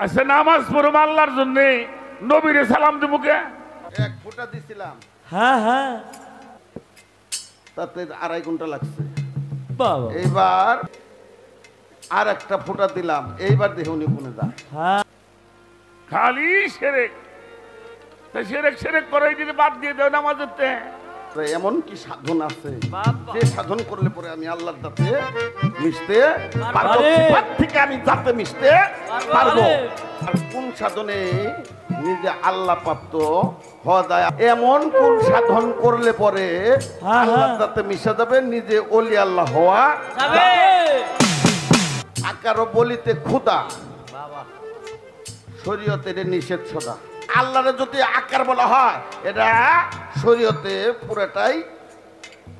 আচ্ছা নামাজ পড়ব আল্লাহর জন্য, নবীরে সালাম দিব কে? এক ফোঁটা দিছিলাম, হ্যাঁ হ্যাঁ তাতে 2.5 ঘন্টা লাগছে। বাবা এইবার আর একটা ফোঁটা দিলাম, এইবার দেখুন কোনে যায়। হ্যাঁ খালি সেরেক, তা সেরেক সেরেক করে যদি বাদ দিয়ে দেও নামাজেতে। তো এমন কি সাধন আছে বাবা। যে সাধন করলে পরে আমি আল্লাহর সাথে মিশতে পারবো, আরে। সিফাত থেকে আমি যাতে মিশতে পারবো। আরে। আর কোন সাধনে নিজে আল্লাহ প্রাপ্ত হওয়া যায়, এমন কোন সাধন করলে পরে হ্যাঁ, আল্লাহর হ্যাঁ। সাথে মিশে যাবে, নিজে ওলি আল্লাহ হওয়া যাবে আকারও বলিতে খুদা, বাবা শরীয়তের নিষেধ সদা। আল্লাহরে যদি আকার বলা হয় এটা শরীয়তে পুরোটাই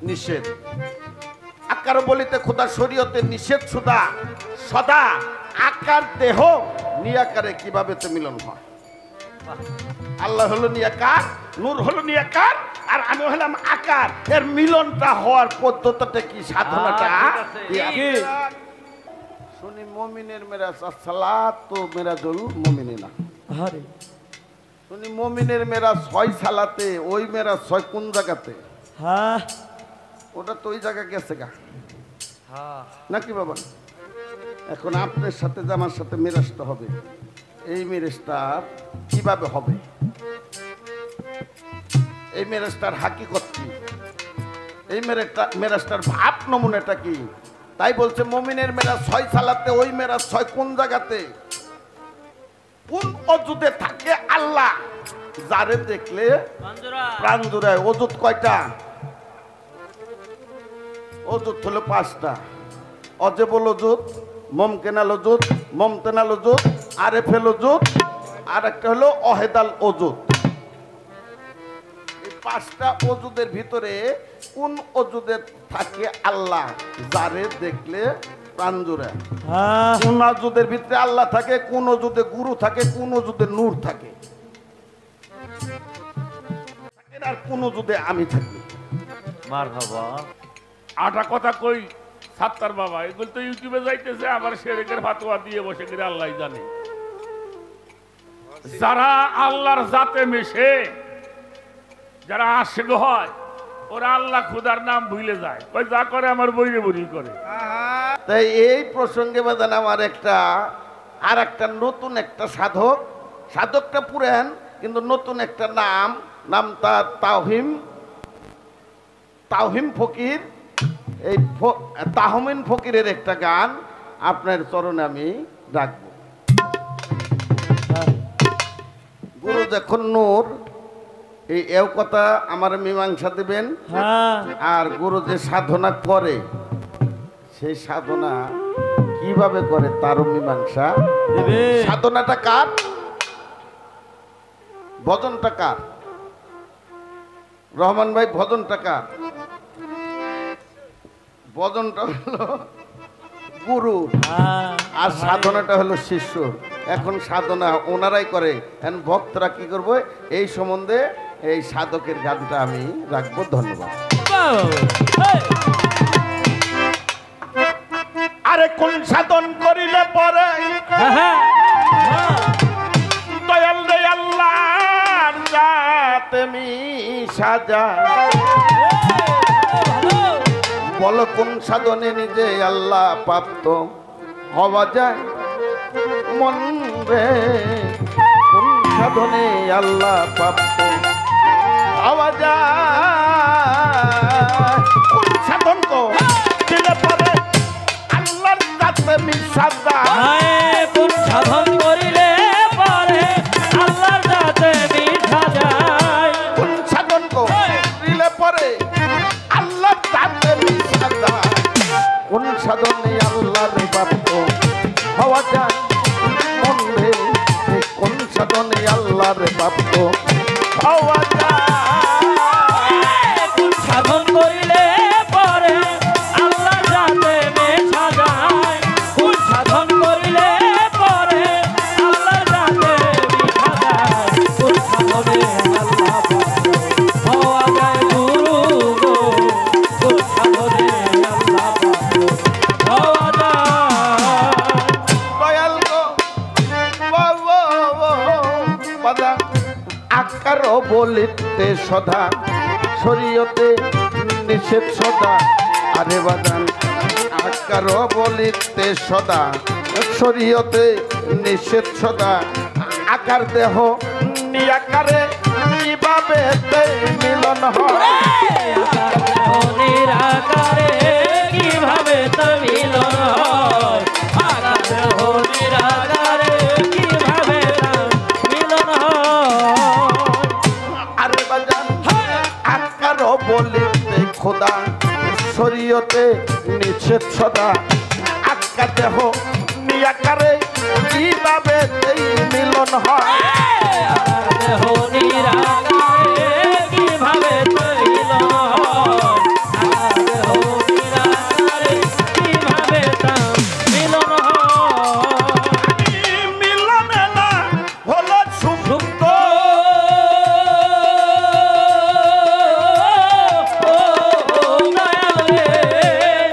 নিষেধ। আকার বলিতে খোদা শরীয়তে নিষেধ সুদা সদা। আকার দেহ নিয়াকারে কিভাবে তো মিলন হয়? আল্লাহ হলো নিয়াকার, নূর হলো নিয়াকার, আর আমি হলাম আকার। এর মিলনটা হওয়ার পদ্ধতিটা কি, সাধনাটা কি আছে? শুনি মুমিনের মেরাজ সালাতু মিরাজুল মুমিনিনা। আরে শুনি মুমিনের মেরাজ 6 সালাতে, ওই মেরাজ 6 কোন জায়গাতে? হ্যাঁ ওটা তো ওই জায়গা গেছে গা হ্যাঁ নাকি বাবা? এখন আপনার সাথে যে আমার সাথে মেরাজটা হবে, এই মেরাজটা কিভাবে হবে? এই মেরাজটার হাকিকত কি? এই মেরাজটার ভাব নমুনাটা কি? তাই বলছে মুমিনের মেরাজ 6 সালাতে, ওই মেরাজ 6 কোন জায়গাতে? কোন অজুদে থাকে আল্লাহ, যারে দেখলে প্রাণ জুড়ায়। অজুদ কয়টা? অজুদ হলো 5টা। অজেবল অজুদ, মুমকিনাল অজুদ, মুমতানাল অজুদ, আরেফেল অজুদ, আর একটা হলো অহেদাল অজুদ। এই 5টা অজুদের ভিতরে কোন অজুদে থাকে আল্লাহ, যারে দেখলে প্রাণ জুড়ায়? হ্যাঁ কোন অজুদের ভিতরে আল্লাহ থাকে, কোন অজুদে গুরু থাকে, কোন অজুদে নূর থাকে, আর কোন অজুদে আমি থাকি। মার বাবা আটা কথা কই সাত্তার বাবা, এগুলো তো ইউটিউবে যাইতেছে, আবার সেরেকের ফাতোয়া দিয়ে বসে করে আল্লাহ জানে। যারা আল্লাহর জাতে মেশে, যারা আশেক হয়, ওরা আল্লাহ খুদার নাম ভুলে যায়। ওই যা করে আমার বইরে বই করে। তাই এই প্রসঙ্গে বাদান আমার আর একটা নতুন একটা সাধকটা পুরান, কিন্তু নতুন একটা নাম তার তাওহিম ফকির। এই তাহমিন ফকিরের একটা গান আপনার চরণে আমি রাখবো। গুরু যখন নূর, এই কথা আমার মীমাংসা দেবেন। হ্যাঁ আর গুরু যে সাধনা করে, সেই সাধনা কিভাবে করে তারও মীমাংসা দেবে সাধনাটা কার, ভজনটা কার? রহমান ভাই, ভজনটা কার? ভজনটা হলো গুরু, হ্যাঁ আর সাধনাটা হলো শিষ্য। এখন সাধনা ওনারাই করে, এখন ভক্তরা কি করবো, এই সম্বন্ধে এই সাধকের গানটা আমি রাখবো। ধন্যবাদ। আরে কোন সাধন করিলে পরে দয়াল দয়াল্লাহর জাতে মিশা যায়? বল কোন সাধনে নিজে আল্লাহ প্রাপ্ত হওয়া যায়? মন রে, কোন সাধনে আল্লাহ প্রাপ্ত হওয়া যায়? কোন সাধন দিলে পরে আল্লাহর জাতে মিশা যায়? কোন সাধন করিলে পরে আল্লাহর জাতে মিশা যায়? কোন সাধন দিলে পরে আল্লাহর জাতে মিশা যায়? কোন সাধনে আল্লাহর প্রাপ্ত হওয়া যায়? মন রে, কোন সাধনে আল্লাহর প্রাপ্ত হওয়া যায়? কোন সাধন করিলে পরে আল্লাহর জাতে মিশা যায়? কোন সাধন করিলে পরে আল্লাহর জাতে মিশা যায়? কোন সাধনে আল্লাহ প্রাপ্ত হওয়া যায়? গুরু গো, কোন সাধনে আল্লাহ প্রাপ্ত হওয়া যায়? দয়াল গো বাবু আকারও বলিতে সদা শরীয়তে নিষেধ সদা। আরে বাজান আকারও বলিতে সদা শরীয়তে নিষেধ সদা। আকার দেহ নিয়াকারে কিভাবে মিলন হয়? নিরাকারে কিভাবে তা মিলন হয়? আকার দেহ নিরাকারে কিভাবে তা মিলন হয়? আরে বাজান আকারও বলিতে খোদা শরীয়তে নিষেধ সদা। আকার দেহ নিয়াকারে কিভাবে মিলন হয়? আকার দেহ নিরাকারে কিভাবে তা মিলন হয়? আকার দেহ নিরাকারে কিভাবে তা মিলন হয়? মিলনে না হলো সুপ্ত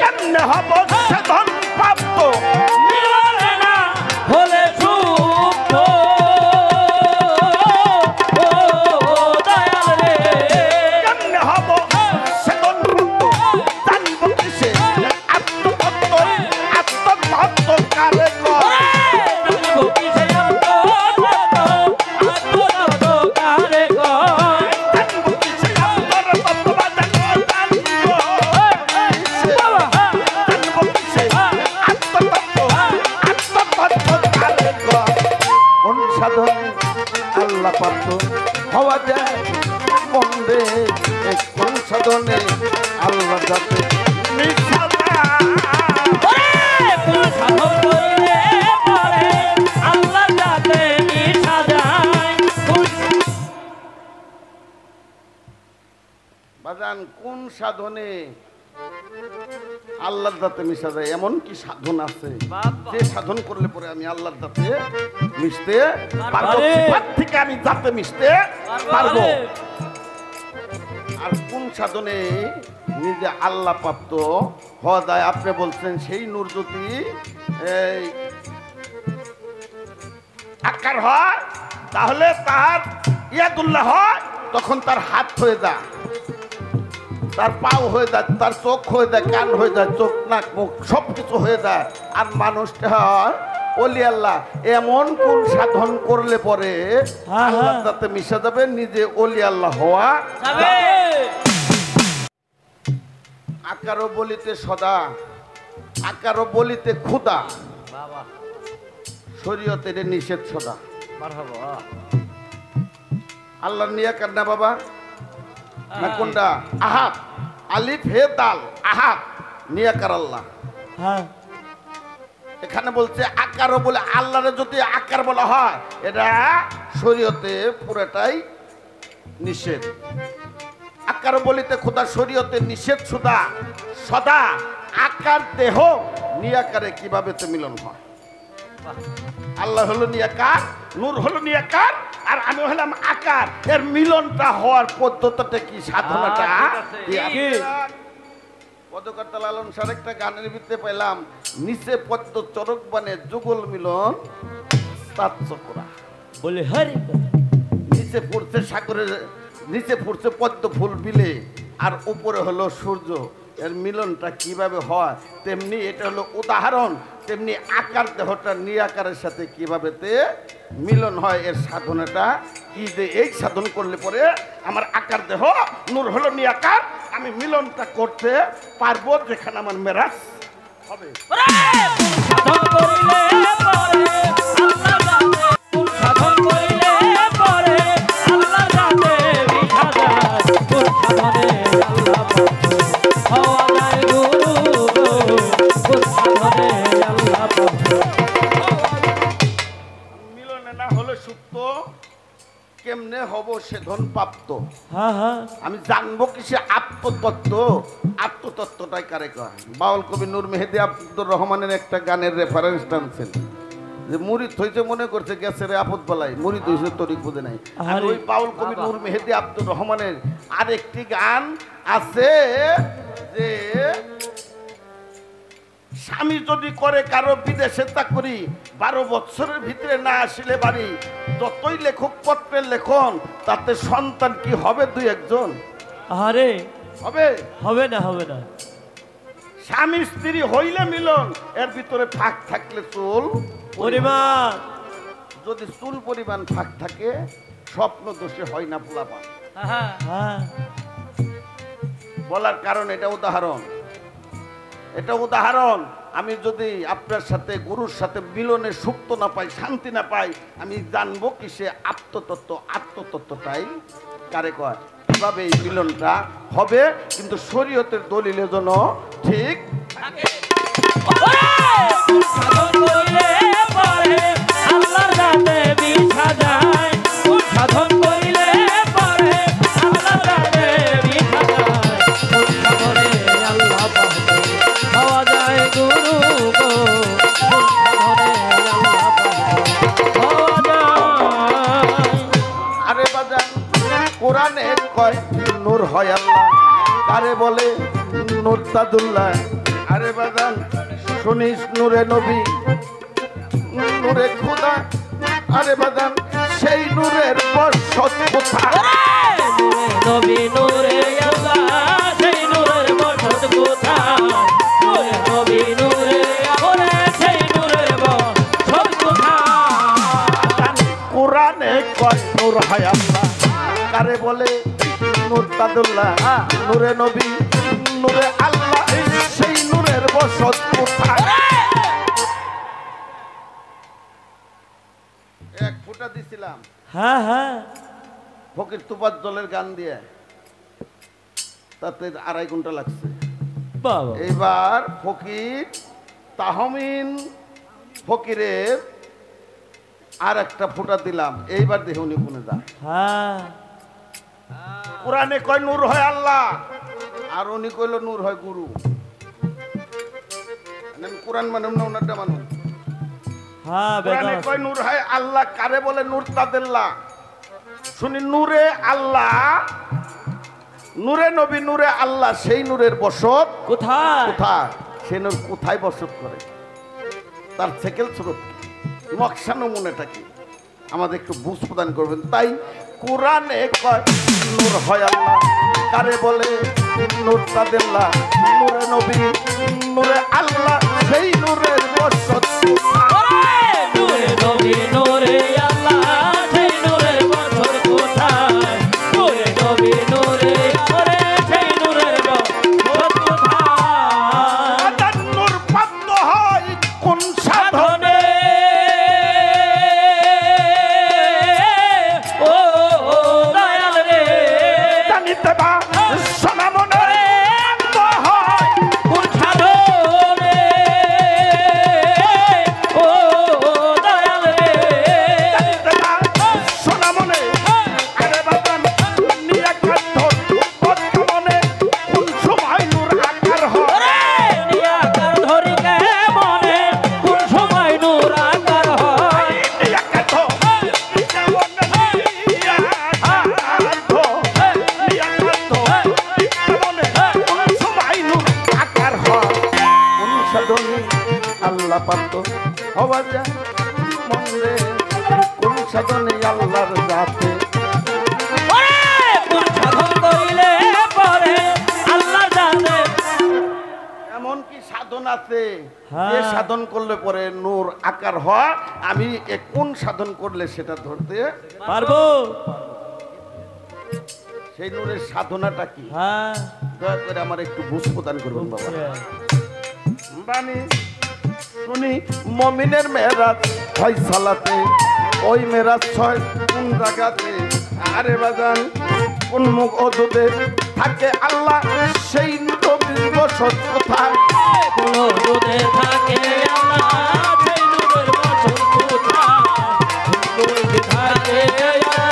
কেমনে হব সাধন প্রাপ্ত? মিলনে না হলে সুখ দয়াল রে। কেমনে হব সাধন প্রাপ্ত? জানব কিসে আত্মতত্ত্ব আত্মতত্ত্ব কারে কয়? জানবো কিসে আত্মতত্ত্ব আত্মতত্ত্ব কারে কয়? জানব কিসে আত্মতত্ত্ব বাজান জানব বাবা জানব কিসে আত্মতত্ত্ব আত্মতত্ত্ব কারে কয়? কোন সাধনে আল্লাহ পাত্র হওয়া যায় মন্দে? কোন সাধনে আল্লাহ যাতে কোন সাধন করিলে পরে আল্লাহ যাতে মিশা যায়? বাজান কোন সাধনে আল্লাহর দাতে মিশা যায়? এমন কি সাধন আছে যে সাধন করলে পরে আমি আল্লাহর দাতে মিশতে পারবো? পারে। সিফাত থেকে আমি দাতে মিশতে পারবো। আর কোন সাধনে নিজে আল্লাহ প্রাপ্ত হওয়া যায়? আপনি বলছেন সেই নূর যদি এই আকার হয় তাহলে তার ইয়াদুল্লাহ হয়, তখন তার হাত হয়ে যায়, তার পাও হয়ে যায়, তার চোখ হয়ে যায়, কান হয়ে যায়, চোখ নাক মুখ সব কিছু হয়ে যায়। আর মানুষটা হয় ওলি আল্লাহ। এমন কোন সাধন করলে পরে আল্লাহর সাথে মিশে যাবে, নিজে ওলি আল্লাহ হওয়া যাবে। আকারও বলিতে সদা আকারও বলিতে খুদা বাবা শরীয়তের নিষেধ সদা। মারহাবা। আল্লাহ নিয়াকার না বাবা না কোনটা? আহাত আলিফ হে দাল আহাত নিয়াকার আল্লাহ। হ্যাঁ এখানে বলছে আকারও বলে আল্লাহরে যদি আকার বলা হয় এটা শরীয়তে পুরোটাই নিষেধ। আকার বলিতে খোদা শরীয়তে নিষেধ সুদা সদা। আকার দেহ নিয়াকারে কিভাবে তো মিলন হয়? আল্লাহ হলো নিয়াকার, নূর হলো নিয়াকার, আর আমি হলাম আকার। এর মিলনটা হওয়ার পদ্ধতিটা কি, সাধনাটা কি? পদকর্তা লালন সার একটা গানের ভিতরে পেলাম, নিচে পদ্ম চরক বানে যুগল মিলন তার চক্রা। বলে হরি নিচে পড়ছে সাগরের, নিচে পড়ছে পদ্ম ফুল বিলে, আর উপরে হলো সূর্য। এর মিলনটা কিভাবে হয়? তেমনি এটা হলো উদাহরণ, তেমনি আকার দেহটা নিরাকারের সাথে কিভাবে মিলন হয়, এর সাধনাটা কি যে এই সাধন করলে পরে আমার আকার দেহ নূর হলো নিরাকার, আমি মিলনটা করতে পারবো, যেখানে আমার মেরাজ হবে। সাধন করিলে পরে আল্লাহ যাতে, সাধন করিলে পরে আল্লাহ যাতে মিশা যায়। কোন সাধনে আল্লাহ হওয়া যায় গুরু, কোন সাধনে আল্লাহ মিলনে না হলে সুপ্ত কেমনে হব সে ধন প্রাপ্ত? হ্যাঁ হ্যাঁ আমি জানবো কিসে আত্মতত্ত্ব? আত্মতত্ত্বটাই কারে কয়? বাউল কবি নূর মেহেদি আব্দুর রহমানের একটা গানের রেফারেন্স টানছেন যে মুরিদ হইছে মনে করছে গেছে রে আপদ বলাই, মুরিদ হইছে তরিক বুঝে নাই। আর ওই বাউল কবি নূর মেহেদি আব্দুর রহমানের আরেকটি গান আছে যে স্বামী যদি করে কারো বিদেশে চাকরি 12 বছরের ভিতরে না আসলে বাড়ি, যতই লেখক পত্রের লেখন, তাতে সন্তান কি হবে? 2-1 আরে হবে। হবে না, হবে না। স্বামী স্ত্রী হইলে মিলন, এর ভিতরে ফাঁক থাকলে চুল পরিমাণ। যদি চুল পরিমাণ ফাঁক থাকে, স্বপ্ন দোষে হয় না পোলাপান। হ্যাঁ, বলার কারণ এটা উদাহরণ, এটা উদাহরণ। আমি যদি আপনার সাথে গুরুর সাথে মিলনে সুক্ত না পাই, শান্তি না পাই, আমি জানবো কি সে আত্মতত্ত্বটাই কারে কয়। কিভাবে এই মিলনটা হবে, কিন্তু শরীয়তের দলিলের জন্য ঠিক সাধন করিলে পরে আল্লাহর রাতে বিছা যায়। সাধন করিলে পরে আল্লাহর রাতে বিছা যায়। সাধনে আল্লাহ পাবে পাওয়া যায় গুরু গো। সাধনে আল্লাহ পাবে পাওয়া যায়। আরে বাজান, কোরআনে কয় নূর হয় আল্লাহ, কারে বলে নুরতাদুল্লাহ। আরে বাজান শুনিস নূরে নবী, নূরে খোদা। আরে বাজান সেই নূরের বরকত কোথায়? নবী নূরে আল্লাহ, সেই নূরের বরকত কোথায়? নূরে নবী নূরে আল্লাহ, সেই নূরের বরকত কোথায়? কোরআনে কয় নূর হয় আল্লাহ, কারে বলে নুরতাদুল্লাহ। নূরে নবী, নূরে আল্লাহ, সেই নূরের বরকত কোথায়? এক ফুটা দিছিলাম হ্যাঁ হ্যাঁ, ফকির তুফাত জলের গান দিয়ে, তাতে 2.5 ঘন্টা লাগছে। বাবা এবার ফকির তাহমিন ফকিরের আর একটা ফুটা দিলাম। এইবার দেখে উনি কোনে যায়। হ্যাঁ, কোরআনে কয় নূর হয় আল্লাহ, আর উনি কইল নূর হয় গুরু। আমি কোরআন মানুম না, ওনারটা মানুম। হ্যাঁ, কোরআনে বেগান কয় নূর হয় আল্লাহ, কারে বলে নূর তাদেল্লাহ। শুনি নূরে আল্লাহ, নূরে নবী, নূরে আল্লাহ, সেই নূরের বসত কোথায়? কোথায়? সে নূর কোথায় বসত করে? তার সেকেল স্রোত নকশা নমুনাটা কি আমাদের একটু বুঝ প্রদান করবেন। তাই কোরআনে কয় নূর হয় আল্লাহ, কারে বলে নূর তাদেল্লাহ। নূরে নবী, নূরে আল্লাহ, সেই নূরের বসত কোথায়? নূরে নবী নূরে আল্লাহ, সেই নূরের বরকত কোথায়? নূরে নবী নূরে আল্লাহ, সেই নূরের বরকত কোথায়? আদান নূর প্রাপ্ত হয় কোন সাধনে? ও দয়াল রে, জানিতে বা সোনা মনে হয় কোন সাধনে? ও দয়াল রে, জানিতে বা সোনা মনে। আরে বাবা নিরাকার বর্তমানে কোন সময় নূর আকার হয়? নিরাকার ধরিকে মনে কোন সময় নূর আকার হয়? নিরাকার আল্লাহ পাত্র হওয়া যায় মনে, কোন সাধনে আল্লাহর জাতে। কোন সাধন করিলে পরে আল্লাহ জানে। এমন কি সাধন আছে হ্যাঁ। যে সাধন করলে পরে নূর আকার হয়? আমি কোন সাধন করলে সেটা ধরতে পারবো? সেই নূরের সাধনাটা কি? হ্যাঁ, দয়া করে আমার একটু বুঝ প্রদান করবেন বাবা। বাণী শুনি মমিনের মেরাজ হয় সালাতে, ওই মেরাজ হয় কোন জায়গাতে? আরে বাজান কোন মুখ অদুদে থাকে আল্লাহ, সেই নবীর বসত কোথায়? কোন দুধে থাকে আল্লাহ, সেই নূরের বসত কোথায়? কোন দুধে থাকে আল্লাহ,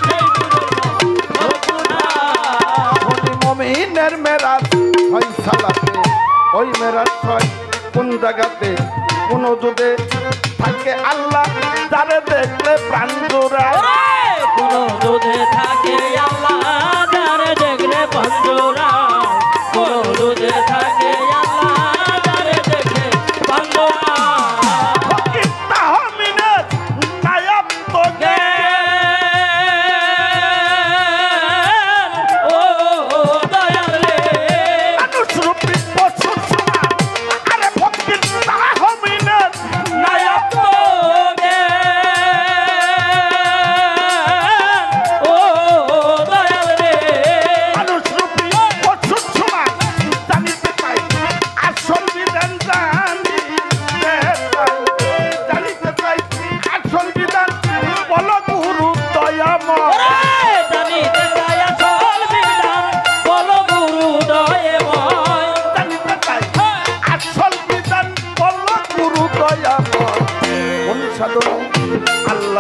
সেই নূরের বসত কোথায়? শুনি মমিনের মেরাজ হয় সালাতে, ওই মেরাজ হয় কোন জায়গাতে? কোন যুগে থাকে আল্লাহ, যারে দেখলে প্রাণ জোড়ায়। কোন দুধে থাকে আল্লাহ, যারে দেখলে পঞ্জরা। কোন দুধে থাকে আল্লাহ, যারে দেখলে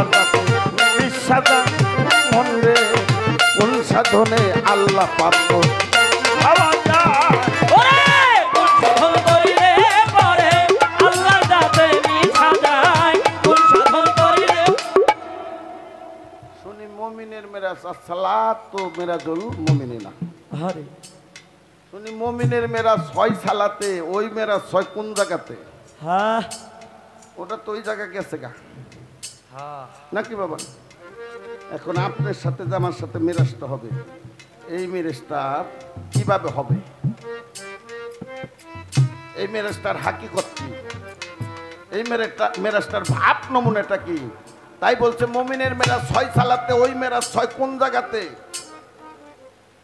আল্লাহ বিশ্বাদা মন রে কোন সাধনে আল্লাহ পাপ্য ভাবা যায়। ওরে কোন সাধন করিলে পরে আল্লাহর দাতে মিছা যায় কোন সাধন করিলে শুনি মুমিনের মেরাজ সালাত তো মেরাজুল মুমিনিনা আরে শুনি মুমিনের মেরাজ হয় সালাতে ওই মেরাজ হয় কোন জায়গাতে হ্যাঁ ওটা তো ওই জায়গা গেছে গা হ্যাঁ নাকি বাবা এখন আপনার সাথে যে আমার সাথে মেরাজটা হবে এই মেরাজটা কিভাবে হবে এই মেরাজটার হাকিকত কি এই মেরাজটার ভাব নমুনাটা কি তাই বলছে মুমিনের মেরাজ ছয় সালাতে ওই মেরাজ ছয় কোন জায়গাতে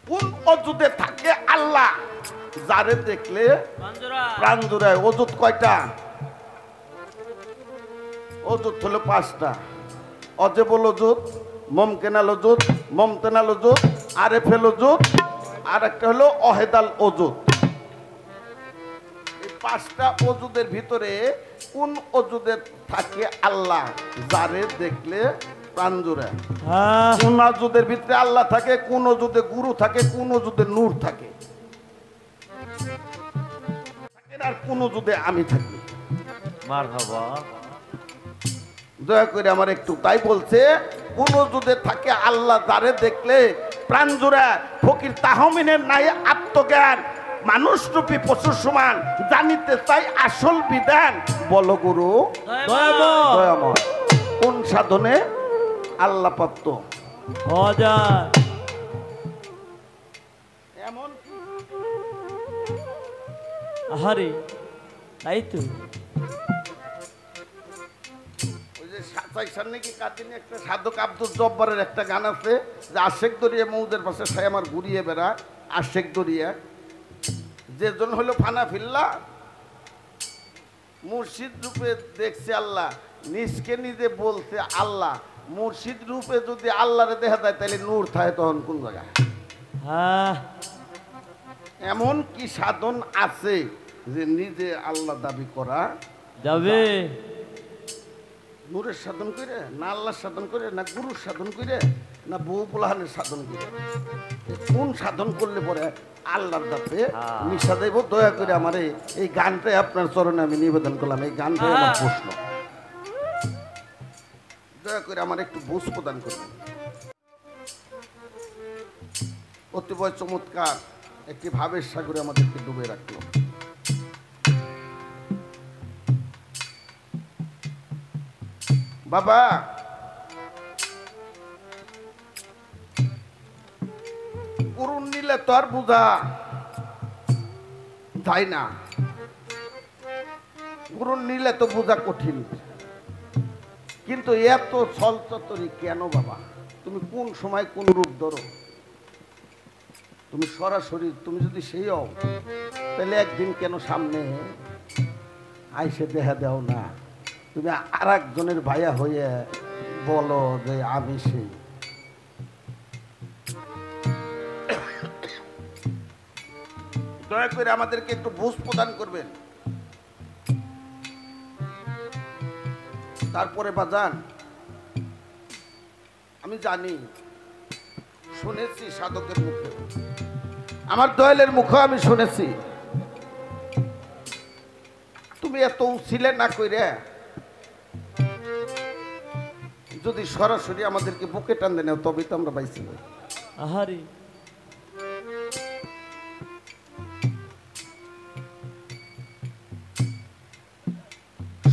কোন অজুদে থাকে আল্লাহ যারে দেখলে পাঞ্জরা প্রাণ জুড়ায় অজুদ কয়টা অজুদ হলো 5টা অজেবল অজুদ মমকেনাল অজুদ মমতেনাল অজুদ আরেফেল অজুদ আর একটা হলো অহেদাল অজুদ এই 5টা অজুদের ভিতরে কোন অজুদে থাকে আল্লাহ যারে দেখলে প্রাণ জুড়ায় হ্যাঁ কোন অজুদের ভিতরে আল্লাহ থাকে কোন অজুদে গুরু থাকে কোন অজুদে নূর থাকে আর কোন অজুদে আমি থাকি মারহাবা দয়া করে আমার একটু তাই বলছে কোন অজুদে থাকে আল্লাহ যারে দেখলে প্রাণ জোড়া ফকির তাহমিনের নাই আত্মজ্ঞান মানুষ রূপী পশুর সমান জানিতে চাই আসল বিধান বল গুরু দয়াময় দয়াময় কোন সাধনে আল্লাহ প্রাপ্ত হাজার এমন আহারে তাই তো ওই যে সাতাই সামনে কি কাটিনি একটা সাধক আব্দুল জব্বারের একটা গান আছে যে আশেক দরিয়া মৌদের পাশে সে আমার ঘুরিয়ে বেড়া আশেক দরিয়া যে জন হলো ফানা ফিল্লা মুর্শিদ রূপে দেখছে আল্লাহ নিজকে নিজে বলছে আল্লাহ মুর্শিদ রূপে যদি আল্লাহরে দেখা যায় তাহলে নূর থাকে তখন কোন জায়গায় হ্যাঁ এমন কি সাধন আছে যে নিজে আল্লাহ দাবি করা যাবে নূরের সাধন করে না আল্লাহর সাধন করে না গুরুর সাধন করে না বউ পোলাহানের সাধন করে কোন সাধন করলে পরে আল্লাহর দাতে মিশা দেব দয়া করে আমার এই গানটাই আপনার চরণে আমি নিবেদন করলাম এই গানটাই আমার প্রশ্ন দয়া করে আমার একটু বুঝ প্রদান করবেন অতিবয় চমৎকার একটি ভাবের সাগরে আমাদেরকে ডুবে রাখলো বাবা করুণ নিলে তো আর বোঝা তাই না করুণ নিলে তো বোঝা কঠিন কিন্তু এত ছলচতরি কেন বাবা তুমি কোন সময় কোন রূপ ধরো তুমি সরাসরি তুমি যদি সেই হও তাহলে একদিন কেন সামনে আইসে দেখা দাও না তুমি আর একজনের ভাইয়া হয়ে বলো যে আমি সেই দয়া করে আমাদেরকে একটু বুঝ প্রদান করবেন তারপরে বাজান আমি জানি শুনেছি সাধকের মুখে আমার দয়ালের মুখে আমি শুনেছি তুমি এত উছিলে না কইরে যদি সরাসরি আমাদেরকে বুকে টান দেন তবে তো আমরা পাইছি আহারে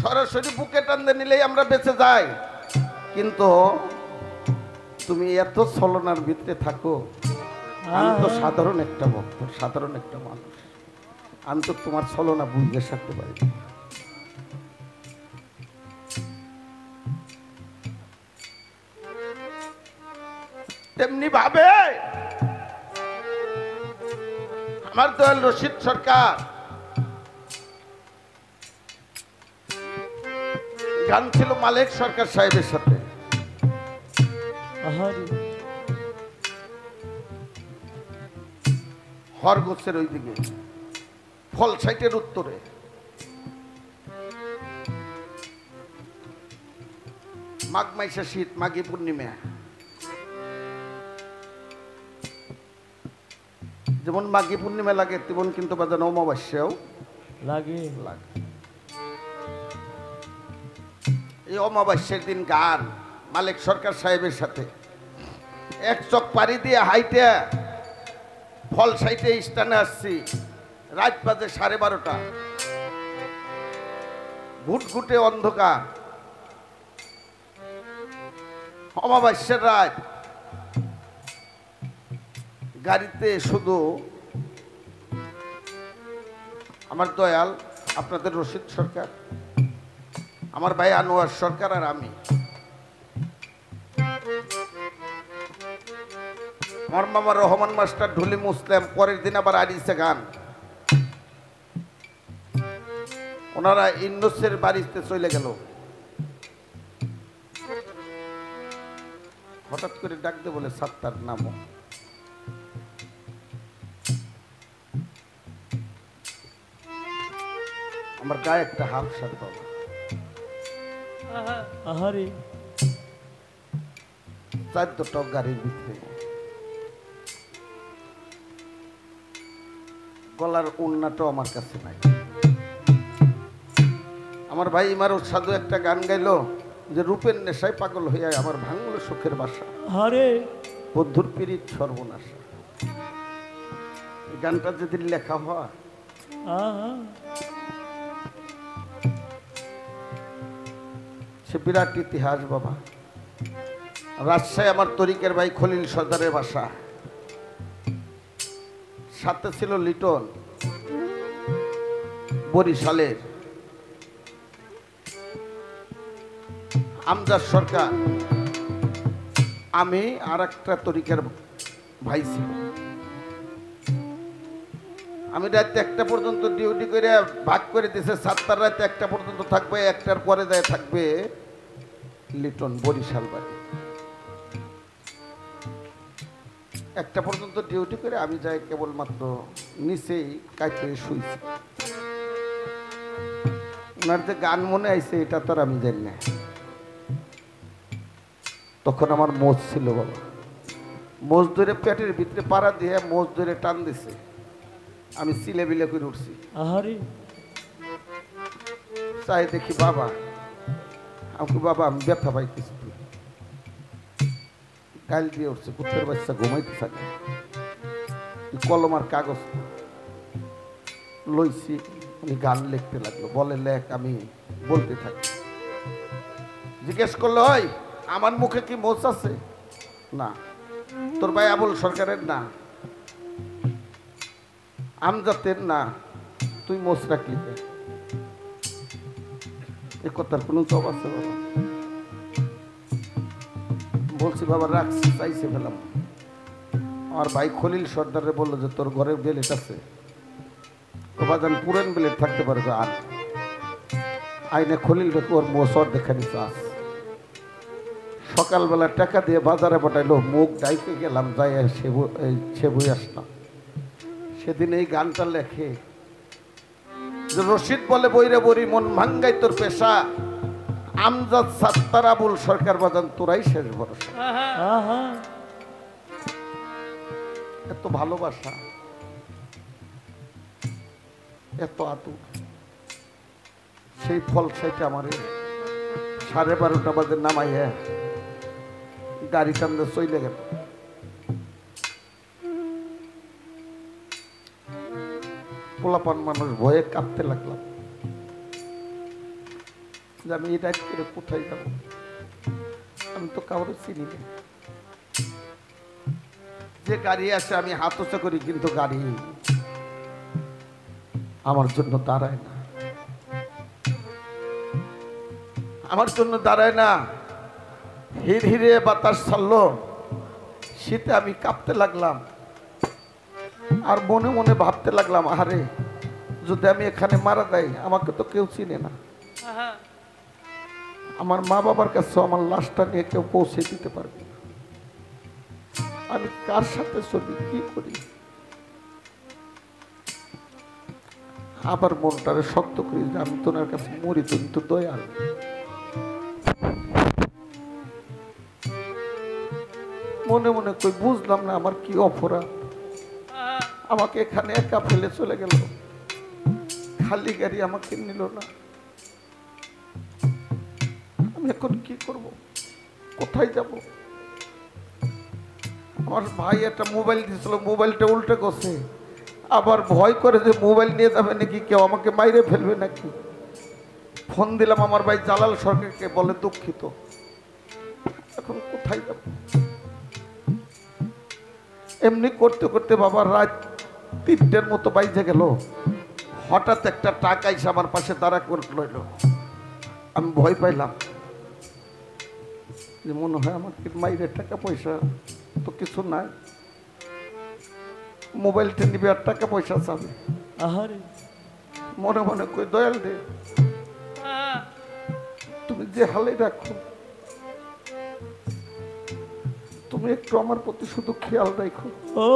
সরাসরি বুকে টান দিয়ে নিলেই আমরা বেঁচে যাই কিন্তু তুমি এত ছলনার ভিতরে থাকো আমি তো সাধারণ একটা ভক্ত সাধারণ একটা মানুষ আমি তো তোমার ছলনা বুঝতে সারতে পারি না। তেমনি ভাবে আমার দয়াল রশিদ সরকার গান ছিল মালেক সরকার সাহেবের সাথে আহারে হরগোছের ওইদিকে ফল সাইটের উত্তরে মাঘ মাইশা শীত, মাঘী পূর্ণিমা। যেমন মাঘী পূর্ণিমা লাগে তেমন কিন্তু বাজান অমাবস্যাও লাগে। লাগে। এই অমাবস্যার দিন গান মালিক সরকার সাহেবের সাথে এক চক পাড়ি দিয়ে হাইটে ফল সাইটে স্থানে আসছি, রাত বাজে 12:30, ঘুটঘুটে অন্ধকার, অমাবস্যার রাত। গাড়িতে শুধু আমার দয়াল আপনাদের রশিদ সরকার, আমার ভাই আনোয়ার সরকার আর আমি। আমার মামা রহমান মাস্টার ঢুলি মুসলিম, পরের দিন আবার আরিসে গান। ওনারা ইন্ডোসের বাড়িতে চলে গেল। হঠাৎ করে ডাক দে বলে সাত্তার নামও। আমার গায়ে একটা হাফ শার্ট বাবা, আহারে 4 গাড়ির ভিতরে, গলার উন্নাটাও আমার কাছে নাই। আমার ভাই ইমারত সাধু একটা গান গাইলো যে রূপের নেশায় পাগল হইয়া আমার ভাঙল সুখের বাসা, আহারে বন্ধুর পীড়িত সর্বনাশা। এই গানটা যদি লেখা হয় আহা সে বিরাট ইতিহাস বাবা। রাজশাহী আমার তরিকের ভাই খলিল সর্দারের বাসা, সাথে ছিল লিটন বরিশালের, আমজাদ সরকার, আমি আর একটা তরিকের ভাই ছিল। আমি রাত 1টা পর্যন্ত ডিউটি করে ভাগ করে দিয়েছে, 7টার রাত 1টা পর্যন্ত থাকবে, 1টার পরে যায় থাকবে লিটন বরিশাল বাড়ি। 1টা পর্যন্ত ডিউটি করে আমি যাই কেবলমাত্র নিচেই কাইতে শুইছি। ওনার যে গান মনে আইছে এটা তো আর আমি জানি না। তখন আমার মোজ ছিল বাবা, মোজ ধরে পেটের ভিতরে পাড়া দিয়ে মোজ ধরে টান দিছে, আমি সিলে বিলে করে উঠছি। আহারে চাই দেখি বাবা, আমাকে বাবা আমি ব্যথা পাইতেছি, গাল দিয়ে উঠছে, কুত্তের বাচ্চা ঘুমাইতে থাকে। কলম আর কাগজ লইছি, উনি গান লিখতে লাগলো, বলে লেখ, আমি বলতে থাকি। জিজ্ঞেস করলো ওই আমার মুখে কি মোচ আছে? না। তোর ভাই আবুল সরকারের? না। আমজাতের? না। তুই মোচ রাখলি? এ কথার কোনো জবাব আছে বাবা? বলছি বাবা রাখছি, চাইছে ফেলাম। আমার ভাই খলিল সর্দারে বললো যে তোর ঘরের বেলেট আছে? ও বাজান পুরান বেলেট থাকতে পারবে, আর আইনে খলিল রেখে ওর মোসর দেখা নিতে আস। সকালবেলা টাকা দিয়ে বাজারে পাঠাইলো, মুখ ডাইকে গেলাম, যাই সেবই আসলাম। সেদিন এই গানটা লেখে যে রশিদ বলে বইরে বরি মন ভাঙ্গাই তোর পেশা, আমজাদ সাত্তার আবুল সরকার বাজান তোরাই শেষ ভরসা। আহা এত ভালোবাসা, এত আতুর, সেই ফল সাইতে আমার 12:30 বাজে নামাইয়া গাড়ি টান্দে চলে গেল। পোলাপান মানুষ ভয়ে কাঁপতে লাগলাম যে আমি এটা করে কোথায় যাব, আমি তো কাউরে চিনি না। যে গাড়ি আসে আমি হাত উঁচা করি, কিন্তু গাড়ি আমার জন্য দাঁড়ায় না, আমার জন্য দাঁড়ায় না। হির হিরে বাতাস ছাড়লো, শীতে আমি কাঁপতে লাগলাম, আর মনে মনে ভাবতে লাগলাম, আরে যদি আমি এখানে মারা যাই আমাকে তো কেউ চিনে না, আমার মা বাবার কাছে আমার লাশটা নিয়ে কেউ পৌঁছে দিতে পারবে না, আমি কার সাথে চলি, কি করি? আবার মনটারে শক্ত করি যে আমি তোমার কাছে মরি, তুমি তো দয়াল। মনে মনে কই বুঝলাম না আমার কি অপরাধ, আমাকে এখানে একা ফেলে চলে গেল, খালি গাড়ি আমাকে নিল না। আমি এখন কি করব, কোথায় যাব? আমার ভাই একটা মোবাইল দিয়েছিল, মোবাইলটা উল্টে গেছে, আবার ভয় করে যে মোবাইল নিয়ে যাবে নাকি, কেউ আমাকে মাইরে ফেলবে নাকি। ফোন দিলাম আমার ভাই জালাল সরকারকে, বলে দুঃখিত। এখন কোথায় যাব? এমনি করতে করতে বাবা রাত 3টের মতো বাইজে গেল। হঠাৎ একটা টাকা এসে আমার পাশে দাঁড়া করে লইল। আমি ভয় পাইলাম যে মনে হয় আমার মাইরের টাকা পয়সা তো কিছু নাই, মোবাইলটা নিবে আর টাকা পয়সা চাবে। আহারে মনে মনে কই দয়াল রে, তুমি যে হালে রাখো, তুমি একটু আমার প্রতি শুধু খেয়াল রাখো। ও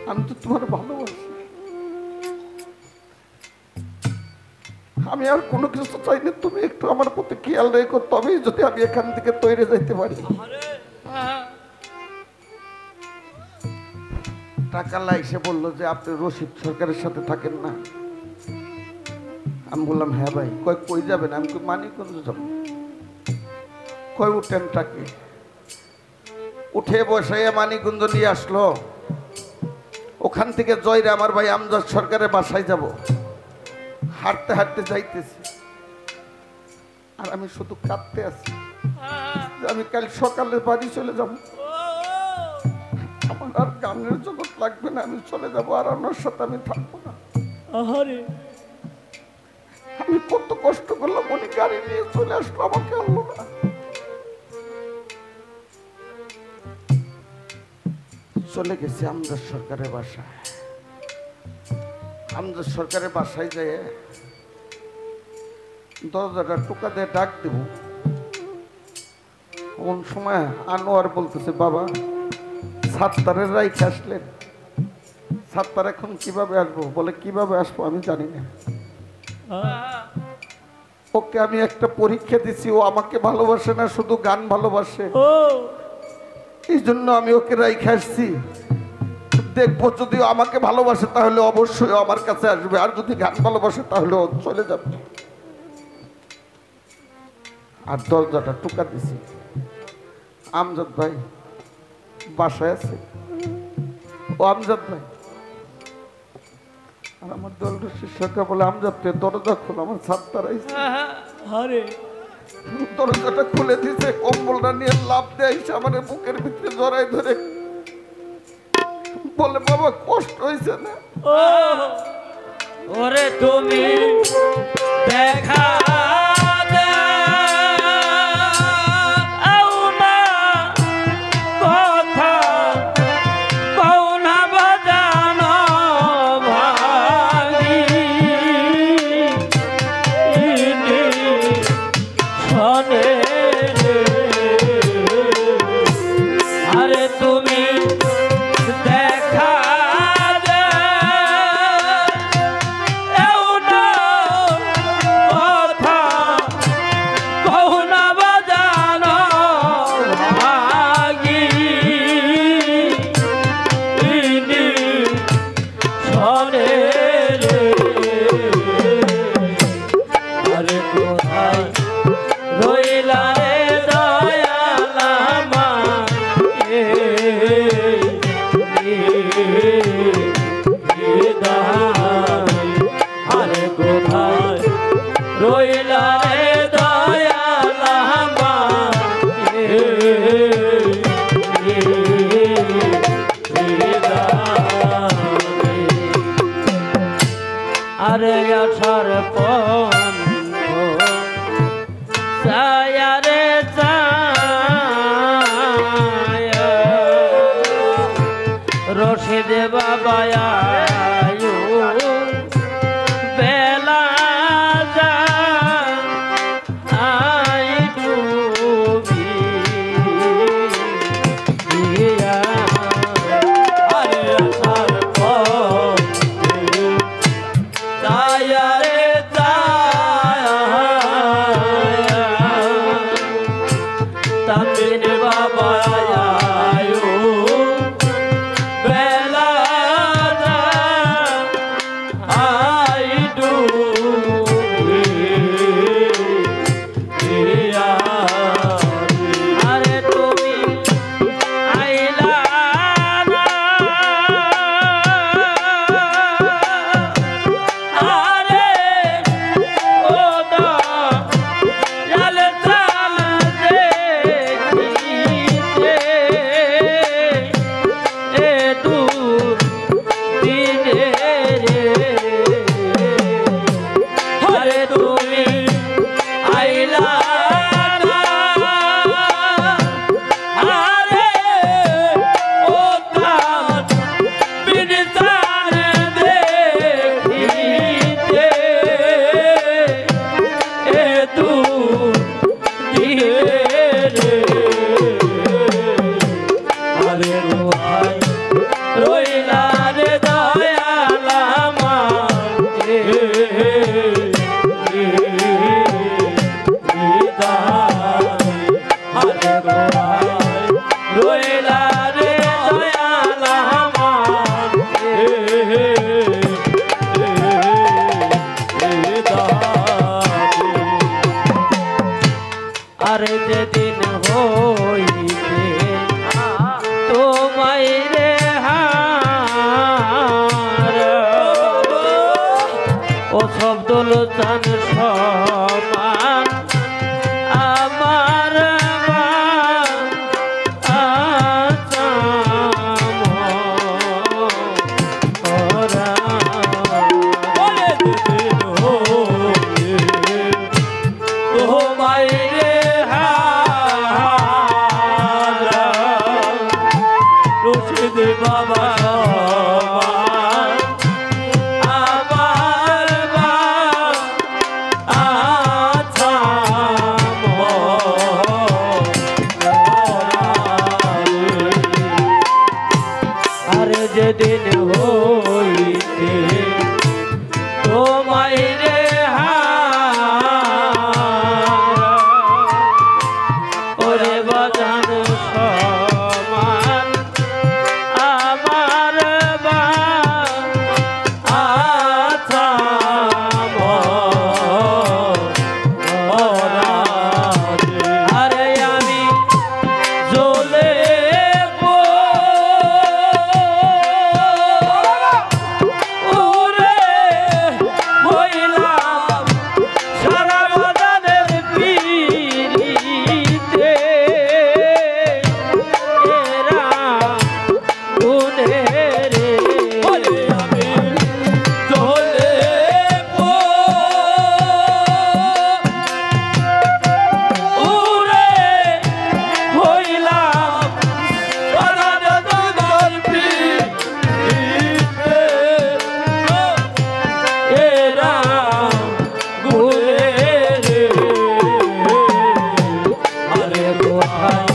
আমি তো তোমার ভালোবাসি, আমি আর কোনো কিছু চাই না, তুমি একটু আমার প্রতি খেয়াল রেখো, তবেই যদি আমি এখান থেকে তৈরি যাইতে পারি। টাকালা এসে বললো যে আপনি রশিদ সরকারের সাথে থাকেন না। আমি বললাম হ্যাঁ ভাই। কয় কই যাবেন? আমি কই মানিকগঞ্জ যাবো। কয় উঠেন টাকে, উঠে বসাইয়া মানিকগঞ্জ নিয়ে আসলো। ওখান থেকে জয়রে আমার ভাই আমজাদ সরকারের বাসায় যাব। হাঁটতে হাঁটতে যাইতেছি আর আমি শুধু কাঁদতে আছি, আমি কাল সকালে বাড়ি চলে যাব, আমার আর গানের জগৎ লাগবে না, আমি চলে যাব, আর আমার সাথে আমি থাকবো না। আহারে আমি কত কষ্ট করলাম, উনি গাড়ি নিয়ে চলে আসলো, আমাকে আনলো না। চলে গেছি আমজাদ সরকারের বাসায়। আমজাদ সরকারের বাসায় যেয়ে দরজাটা টোকা দিয়ে ডাক দেব, কোন সময় আনোয়ার বলতেছে বাবা সাত্তারের রাইখে আসলেন, সাত্তার এখন কিভাবে আসবো? বলে কিভাবে আসবো আমি জানি না, ওকে আমি একটা পরীক্ষা দিছি, ও আমাকে ভালোবাসে না, শুধু গান ভালোবাসে, ও এই জন্য আমি ওকে রাইখে আসছি। দেখবো যদি আমাকে ভালোবাসে তাহলে অবশ্যই আমার কাছে আসবে, আর যদি গান ভালোবাসে তাহলে ও চলে যাবে। আর দরজাটা টুকা দিছি, আমজাদ ভাই বাসায় আছে। ও আমজাদ ভাই, আর আমার দলটা শিষ্যকে বলে আমজাদ ভাই দরজা খোলো, আমার সাত্তার আইছে। আরে দরজাটা খুলে দিছে, কম্বলটা নিয়ে লাফ দেয় আমার বুকের ভিতরে জড়াই ধরে বলে বাবা কষ্ট হয়েছে না? ও ওরে তুমি দেখা দাও না, কথা কও না বাজানো ভাগি শোনে রে। আরে তুমি দেখা দাও না, কথা কও না বাজানো ভাগি শোনে রে। আরে কোথায় রইলা রে দয়াল আমার, আরে কোথায় রইলা রে দয়াল আমার, আরে আসার পন্থ ছায়া রে ছায়া, রশিদ বাবা আয়ু বেলা যায় ডুবি দিয়া। আরে আসার পথে ছায়া রে ছায়া, তানবির বাবা আয়ো বেলা আই ডুবে আরে তুমি আইলা না আরে ও দা জালে চাল দেখিতে এ দূর দিনে রে আরে তুমি আইলা না আরে ও তার বিনতার দেখিতে এ দূর দিনে রে আরে রোহাই রইলা রে দয়াল আমার আরে রোহাই রইলা রে দয়াল আমার আরে যেদিন হইতে তোমায় রে হার ও শব্দ লোচান সমান আমার বাবা আমার আচ্ছা আরে যেদিন হইতে তোমায় রে ওরে বাজান সমান আমার আচ্ছা আরে আমি জ্বলে ওরে হইলাম সারা বাজানের পিড়িতে এরা গুনে রে আমি জ্বলে ওরে হইলাম সারা বাজানের পিড়িতে এরা গুনে রে আরে কোথায়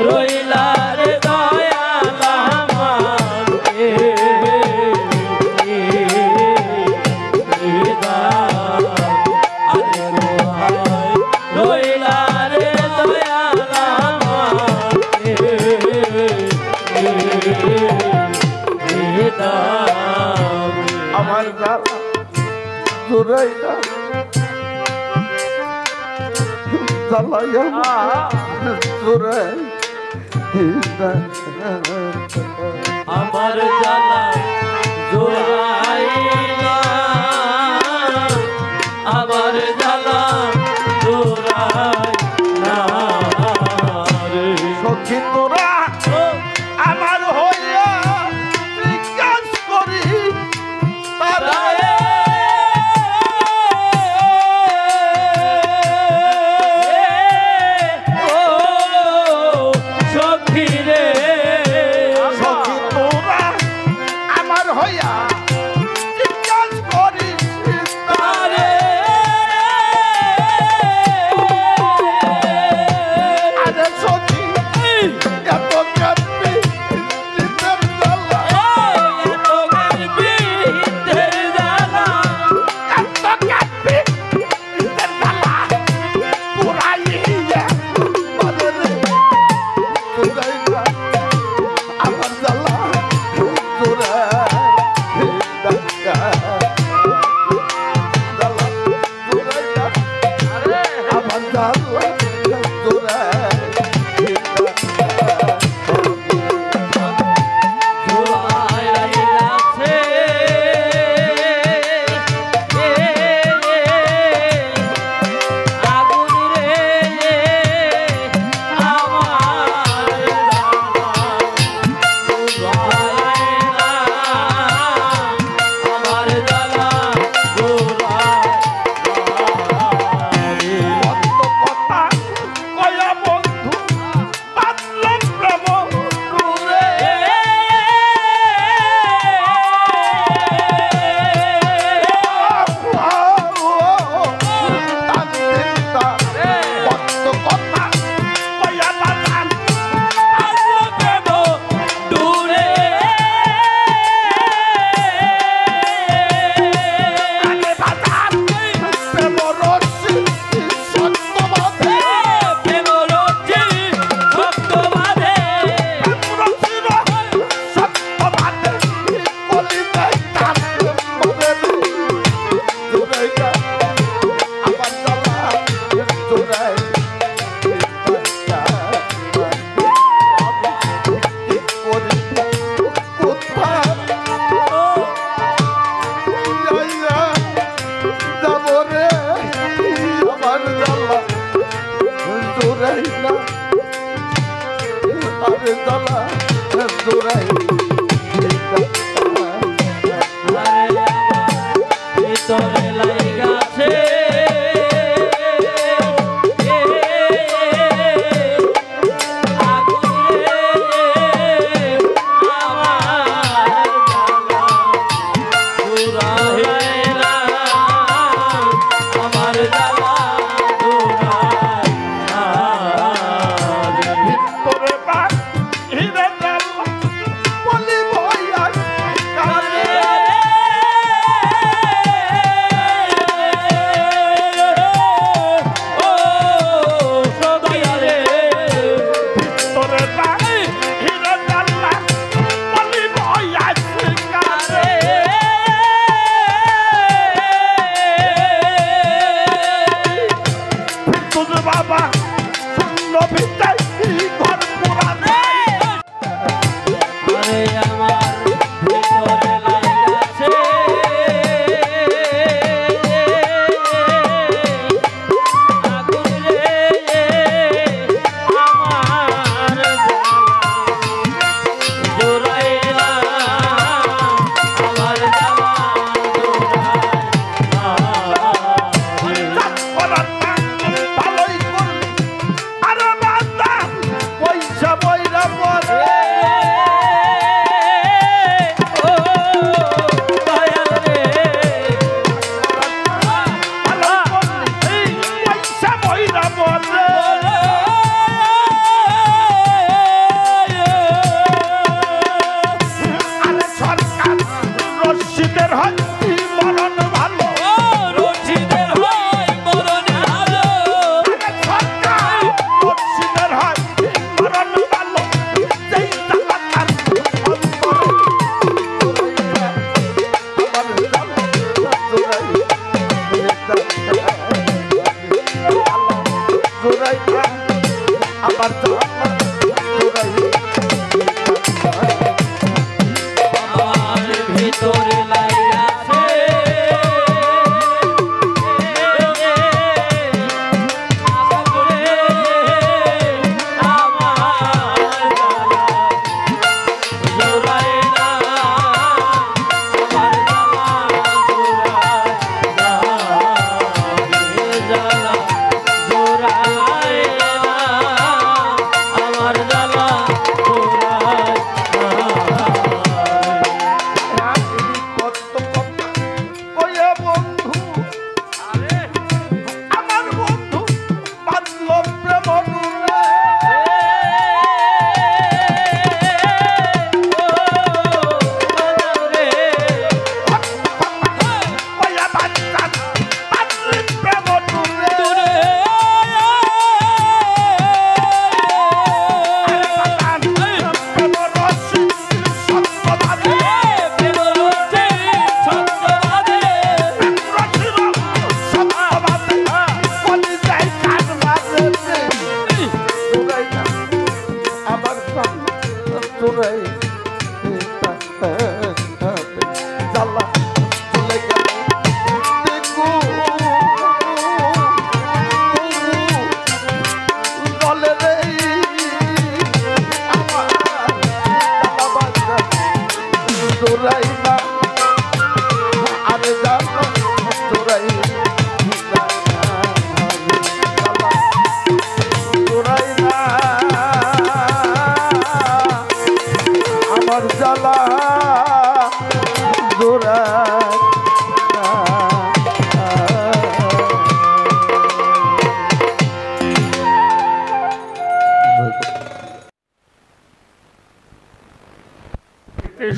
রইলা রে দয়াল আমার আরে কোথায় রইলা রে দয়াল আমার জ্বালা জোরাইয়া জ্বালাইয়া জোরাই আমার জ্বালা জোড়াইলা আমার জ্বালা জোড়াইলা রে সখী তোরা আমার হইয়া জিজ্ঞাস করি তারা ও সখী রে সখী তোরা আরে জ্বালা জোড়াই ভিতরে লাইগাছে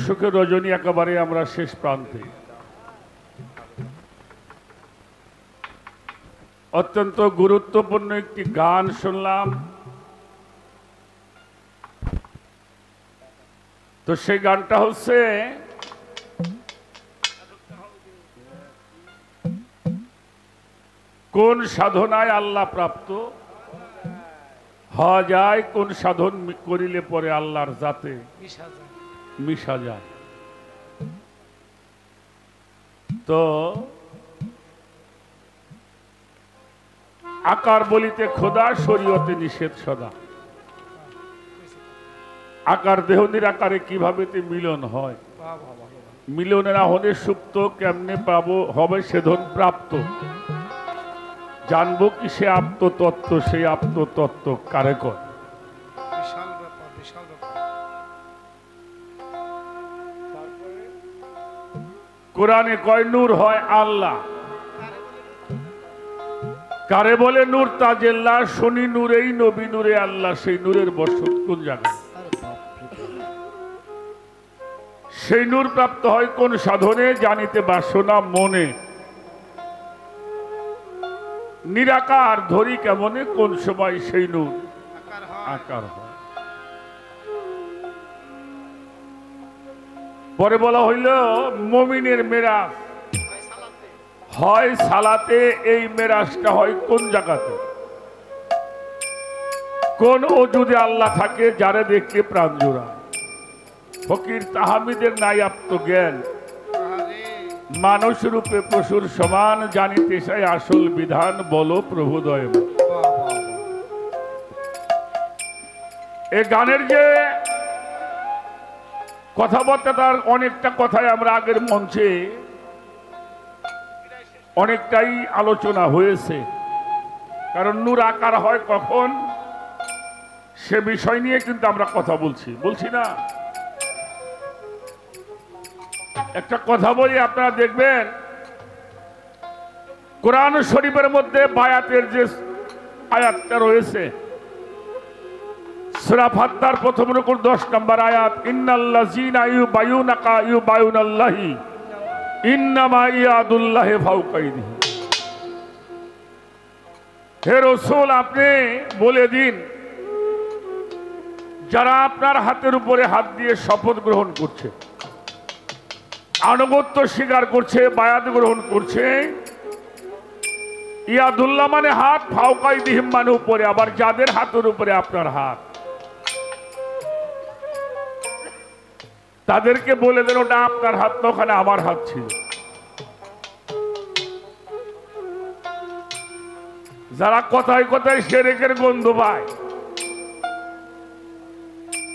সুখে রজনী একেবারে আমরা শেষ প্রান্তে অত্যন্ত গুরুত্বপূর্ণ একটি গান শুনলাম। তো সেই গানটা হচ্ছে কোন সাধনায় আল্লাহ প্রাপ্ত হওয়া যায়, কোন সাধন করিলে পরে আল্লাহর জাতে মিশা যায়। তো আকার বলিতে খোদা, শরীয়তে নিষেধ সদা। আকার দেহ নিরাকারে কিভাবে তে মিলন হয়, মিলনের আহনে সুপ্ত কেমনে পাবো, হবে সেধন প্রাপ্ত। জানবো কি সে আত্মতত্ত্ব, সেই আত্মতত্ত্ব কারে কয়। বিশাল ব্যাপার, বিশাল ব্যাপার। কোরআনে কয় নূর হয় আল্লাহ, কারে বলে নূর তাজেল্লাহ। শনি নূরেই নবী নূরে আল্লাহ, সেই নূরের বসত কোন জায়গায়? সেই নূর প্রাপ্ত হয় কোন সাধনে, জানিতে বাসনা মনে। নিরাকার ধরি কেমনে, কোন সময় সেই নূর আকার হয়। আকার হয়। পরে বলা হইল মুমিনের মেরাজ হয় সালাতে। এই মেরাজটা হয় কোন জায়গাতে? কোন অজুদে আল্লাহ থাকে, যারে দেখলে প্রাণ জোড়া। ফকির তাহামিদের নাই আত্মজ্ঞান, আহারে, মানুষ রূপে পশুর সমান। জানিতে চাই আসল বিধান, বলো প্রভুদয়। বাহ, বাহ, বাহ। এই গানের যে কথাবার্তা, তার অনেকটা কথাই আমরা আগের মঞ্চে অনেকটাই আলোচনা হয়েছে। কারণ নূর আকার হয় কখন, সে বিষয় নিয়ে কিন্তু আমরা কথা বলছি না। একটা কথা বলি, আপনারা দেখবেন কোরআন শরীফের মধ্যে বায়াতের যে আয়াতটা রয়েছে, সূরা ফাত্তার প্রথম রুকুর 10 নম্বর আয়াত, ইন্নাল্লাযীনা ইউবায়ুনাকা ইউবায়ুনাল্লাহি ইন্নামা ইয়াদুল্লাহি ফাওকা আইদিহিম। হে রাসূল, আপনি বলে দিন, যারা আপনার হাতের উপরে হাত দিয়ে শপথ গ্রহণ করছে, আনুগত্য স্বীকার করছে, বায়াত গ্রহণ করছে, ইয়াদুল্লাহ মানে হাত, ফাওকা আইদিহিম মানে উপরে, আবার যাদের হাতের উপরে আপনার হাত, তাদেরকে বলে দেন ওটা আপনার হাত না, ওখানে আমার হাত ছিল। যারা কথায় কথায় শিরকের গন্ধ পায়,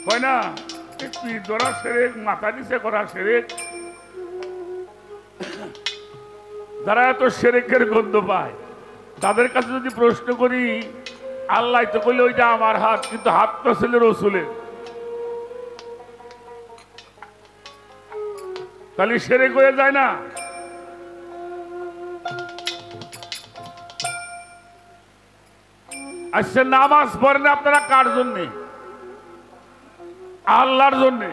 হয় না, পীর ধরা শিরক, মাথা নিচে করা শিরক, যারা এত শিরকের গন্ধ পায়, তাদের কাছে যদি প্রশ্ন করি, আল্লাহ তো বললে ওইটা আমার হাত, কিন্তু হাত তো ছিল রসুলের, তাহলে শিরক হয়ে যায় না? আচ্ছা, নামাজ পড়েন আপনারা কার জন্যে? আল্লাহর জন্যে।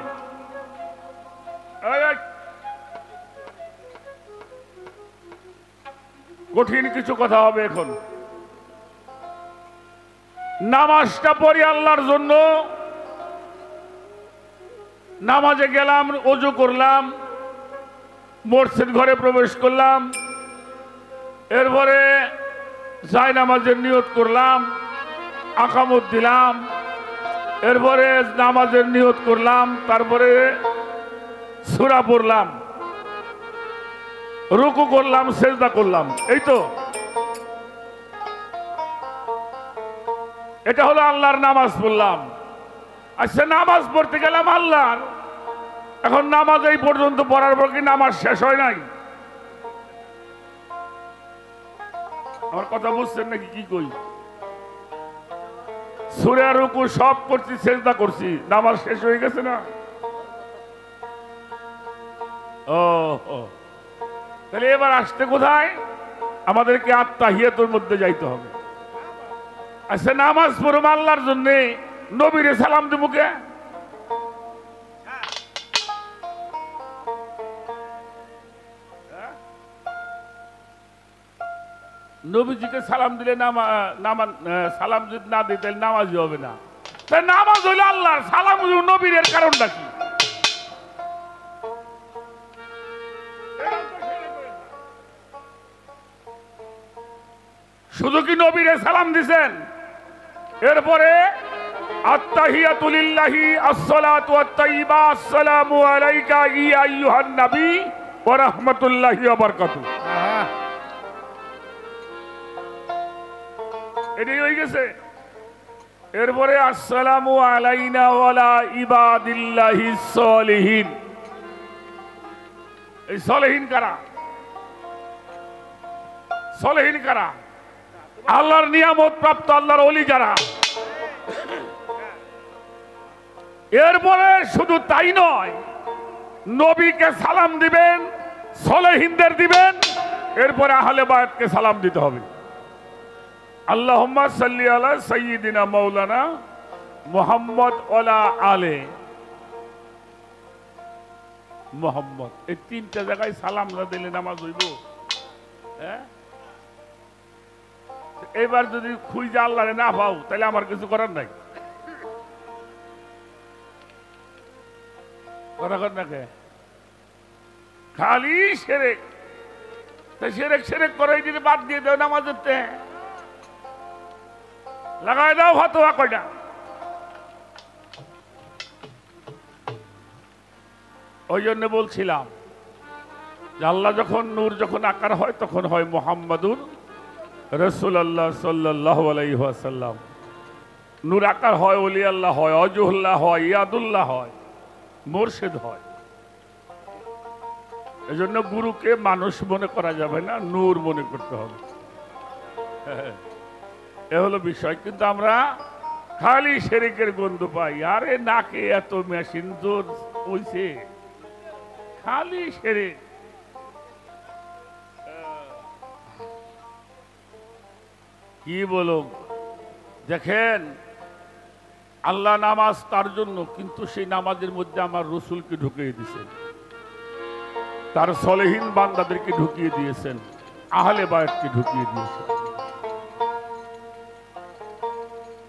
কঠিন কিছু কথা হবে এখন। নামাজটা পড়ি আল্লাহর জন্য। নামাজে গেলাম, ওযু করলাম, মসজিদ ঘরে প্রবেশ করলাম, এরপরে যাই নামাজের নিয়ত করলাম, আকামত দিলাম, এরপরে নামাজের নিয়ত করলাম, তারপরে সূরা পড়লাম, রুকু করলাম, সেজদা করলাম, এই তো। এটা হলো আল্লাহর নামাজ পড়লাম। আচ্ছা, নামাজ পড়তে গেলাম আল্লাহর, এখন নামাজ এই পর্যন্ত পড়ার পর কি নামাজ শেষ হয় নাই? আমার কথা বুঝছেন নাকি? কি কই? সূরা রুকু সব করছি, সেজদা করছি, নামাজ শেষ হয়ে গেছে না? ও, তাহলে এবার আসতে কোথায়? আমাদেরকে আত্তাহিয়াতুর মধ্যে যাইতে হবে। আচ্ছা, নামাজ পড়ব আল্লাহর জন্য, নবীরে সালাম দেব কে? নবীজিকে সালাম দিলে সালাম যদি না দিই তাহলে নামাজই হবে না। তাই নামাজ হইল আল্লাহর, সালাম নবীর, কারণটা কি? শুধু কি নবীরে সালাম দিছেন? এরপরে আত্তাহিয়াতু লিল্লাহি, আসসালাতু ওয়াত-তাইয়্যিবা, আসসালামু আলাইকা ইয়া আইয়ুহান নবী ওয়া রাহমাতুল্লাহি ওয়া বারাকাতুহু। এটাই হয়ে গেছে। এরপরে আসসালামু আলাইনা ওয়ালা ইবাদিল্লাহিস সলিহিন। এই সলেহীন কারা? সলেহীন কারা? আল্লাহর নিয়ামত প্রাপ্ত আল্লাহর ওলি যারা। এরপরে শুধু তাই নয়, নবীকে সালাম দিবেন, সলেহীনদের দিবেন, এরপরে আহলে বায়াতকে সালাম দিতে হবে। আল্লাহুম্মা সাল্লি আলা সাইয়্যিদিনা মাওলানা মুহাম্মদ ওয়ালা আলে মুহাম্মদ। এই তিনটা জায়গায় সালাম না দিলে নামাজ হইব? হ্যাঁ, এবার যদি খুঁজে আল্লাহরে না পাও তাহলে আমার কিছু করার নাই। কথা কর না কে? খালি সেরেক। তাই সেরেক সেরেক করে যদি বাদ দিয়ে দাও নামাজেতে, লাগাই দাও ফতোয়া কয়টা। ওই জন্য বলছিলাম যে আল্লাহ যখন নূর যখন আকার হয় তখন হয় মুহাম্মাদুর রাসূলুল্লাহ সাল্লাল্লাহু আলাইহি ওয়াসাল্লাম। নূর আকার হয় ওলি আল্লাহ হয়, অজহুল্লাহ হয়, ইয়াদুল্লাহ হয়, মুর্শিদ হয়। এই জন্য গুরুকে মানুষ মনে করা যাবে না, নূর মনে করতে হবে। এ হলো বিষয়। কিন্তু আমরা খালি শিরকের গন্ধ পাই। আরে নাকে এত মেশিন জোর হইছে, খালি শিরক। কি বলো, দেখেন আল্লাহ নামাজ তার জন্য, কিন্তু সেই নামাজের মধ্যে আমার রসুলকে ঢুকিয়ে দিয়েছেন, তার সলেহীন বান্দাদেরকে ঢুকিয়ে দিয়েছেন, আহলে বায়াতকে ঢুকিয়ে দিয়েছেন।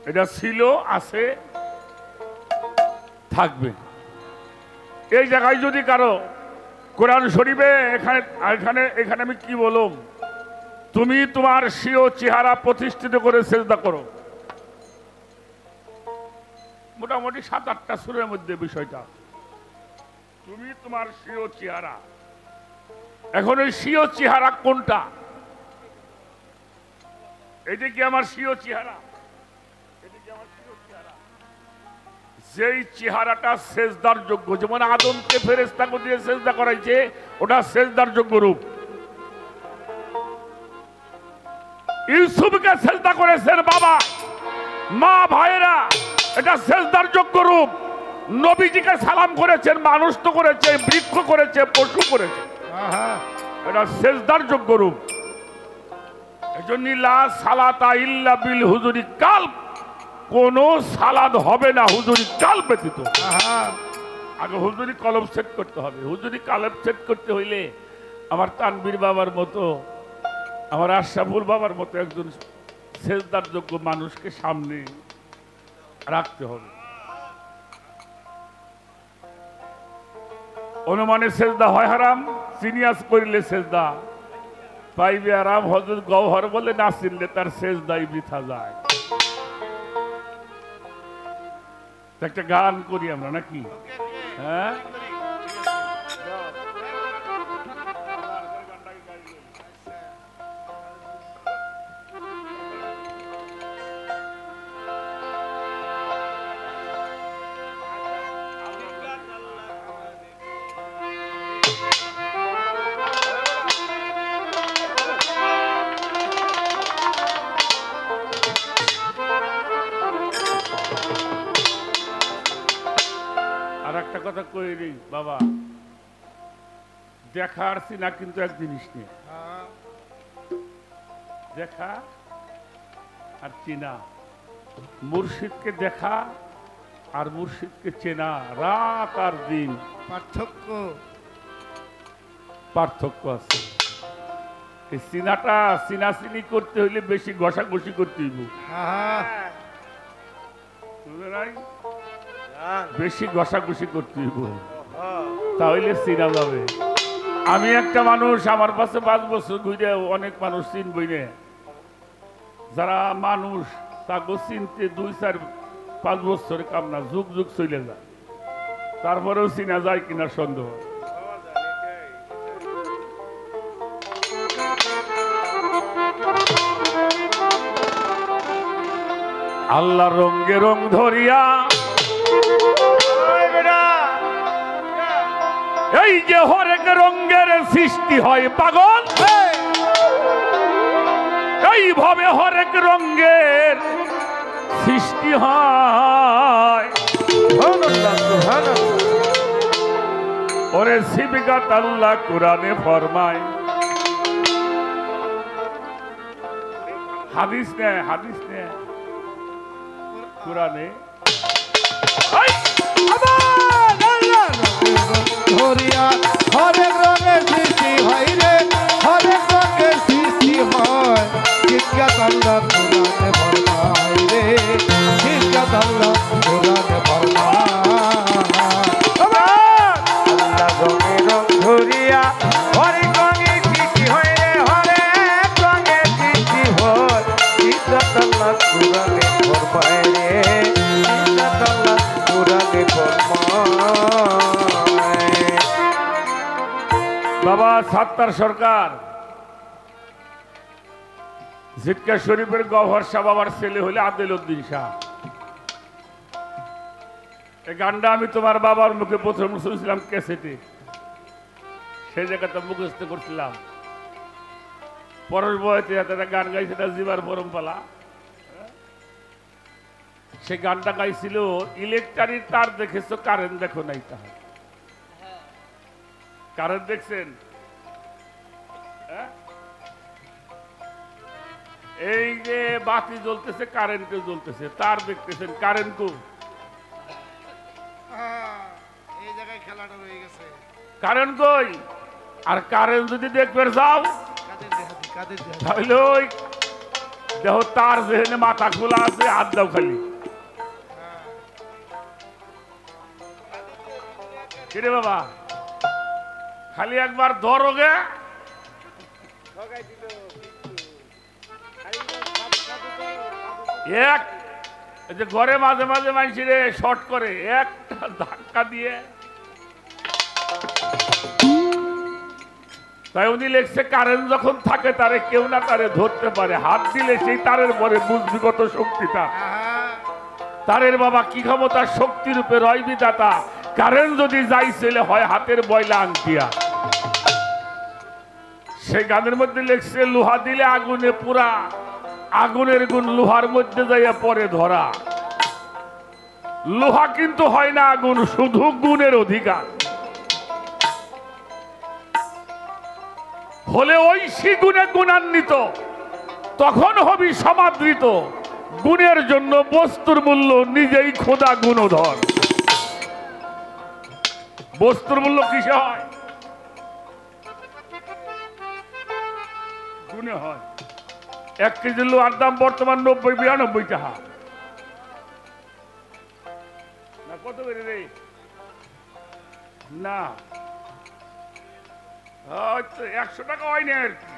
এটা ছিল, আছে, থাকবে। এই জায়গায় যদি কারো কোরআন শরীফে এখানে আমি কি বললাম, তুমি তোমার স্বীয় চেহারা প্রতিষ্ঠিত করে সেজদা করো। মোটামুটি 7-8টা সূরার মধ্যে বিষয়টা, তুমি তোমার স্বীয় চেহারা। এখন ওই স্বীয় চেহারা কোনটা? এটা কি আমার স্বীয় চেহারা? যেই চেহারাটা সেজদার যোগ্য, যেমন আদমকে ফেরেশতাকে দিয়ে সেজদা করাইছে, ওটা সেজদার যোগ্য রূপ। ইউসুফকে সেজদা করেছেন বাবা মা ভাইরা, এটা সেজদার যোগ্য রূপ। নবীজিকে সালাম করেছেন, মানুষ তো করেছে, বৃক্ষ করেছে, পশু করেছে, এটা সেজদার যোগ্য রূপ। এজন্য লা সালাতা ইল্লা বিল হুজুরি কালব, কোন সালাদ হবে না হুজুরি কালব ব্যতীত। আগে হুজুরি কলব সেট করতে হবে। হুজুরি কালব সেট করতে হইলে আমার তানবীর বাবার মতো, আমার আশরাফুল বাবার মতো একজন সেজদার যোগ্য মানুষকে সামনে রাখতে হবে। অনুমানে সেজদা হয় হারাম, সিনিয়াস করিলে সেজদা পাইবে আরাম। হযরত গওহর বলে, না চিনলে তার সেজদাই বৃথা যায়। একটা গান করি আমরা নাকি? হ্যাঁ, কথা কই রে বাবা, দেখা আর চিনা কিন্তু এক জিনিস নেই। দেখা আর চিনা, মুর্শিদকে দেখা আর মুর্শিদকে চেনা, রাত আর দিন পার্থক্য আছে। এই চিনাটা চিনাচিনি করতে হইলে বেশি ঘষাঘষি করতে হইব, বেশি ঘষাঘষি করতে হইব, তাহলে চিনা যাবে। আমি একটা মানুষ, আমার পাশে 5 বছর ঘুরে অনেক মানুষ চিনবই না। যারা মানুষ তাকে চিনতে 2-4-5 বছরের কাম না, যুগ যুগ চলে যায়, তারপরেও চিনা যায় কিনা সন্দেহ। আল্লাহ রঙ্গে রং ধরিয়া এই যে হরেক রঙ্গের সৃষ্টি হয় পাগল, এইভাবে হরেক রঙ্গের সৃষ্টি হয়। ওরে সিবিগাত আল্লাহ কোরআনে ফরমায়, হাদিস নে কোরআনে ধরিয়া হরেক রঙের সৃষ্টি হয় রে, হরেক রঙের সৃষ্টি হয়। জিজ্ঞাস আল্লাহ কোরআনে ফরমায় রে, জিজ্ঞাস আল্লাহ কোরআনে ফরমায়। আল্লাহ রঙে রং ধরিয়া হরেক রঙের সৃষ্টি হয় রে, হরেক রঙের সৃষ্টি হয়। জিজ্ঞাস আল্লাহ কোরআনে ফরমায় রে, জিজ্ঞাস আল্লাহ কোরআনে ফরমায়। বাবা সাত্তার সরকার জিটকা শরীফের গওহর শাহ বাবার ছেলে হলে আদিল উদ্দিন শাহ। এই গানটা আমি তোমার বাবার মুখে প্রথম শুনছিলাম ক্যাসেটে, সেই জায়গাটা মুখস্থ করছিলাম। পরের বয়সে একটা গান গাইছে, জীবার পরমপালা। সে গানটা গাইছিল, ইলেকট্রিক তার দেখেছো কারেন্ট দেখো নাই। তাহলে কারেন্ট দেখছেন? এই যে বাতি জ্বলতেছে, কারেন্টে জ্বলতেছে, তার দেখতেছেন, কারেন্ট কো? এই জায়গায় খেলাটা হয়ে গেছে। কারেন্ট কই? আর কারেন্ট যদি দেখবে যাও তাহলে ওই দেহ তার যেখানে মাথা খোলা আছে, হাত দাও খালি। কিরে বাবা, খালি একবার ধরোগে এক যে ঘরে মাঝে মাঝে মানুষের শর্ট করে, একটা ধাক্কা দিয়ে। তাই উনি লেখছে, কারেন্ট যখন থাকে তারে কেউ না তারে ধরতে পারে, হাত দিলে সেই তারের পরে বুঝবি কত শক্তিটা। তারের বাবা কি ক্ষমতা, শক্তি রূপে রয় বিধাতা। কারেন্ট যদি যাই ছেলে হয় হাতের বয়লা আংটিয়া। সেই গানের মধ্যে লেখছে, লোহা দিলে আগুনে পুরা, আগুনের গুণ লোহার মধ্যে যাইয়া পরে ধরা। লোহা কিন্তু হয় না আগুন, শুধু গুণের অধিকার। হলে ঐশী গুণে গুণান্বিত, তখন হবি সমাদৃত। গুণের জন্য বস্তুর মূল্য, নিজেই খোদা গুণধর। বস্তুর মূল্য কিসে হয়? গুণে হয়। 1 কেজি লোহার দাম বর্তমান 90-92 টাকা। না কত বেড়ে রে? না 100 টাকা হয়নি আর কি।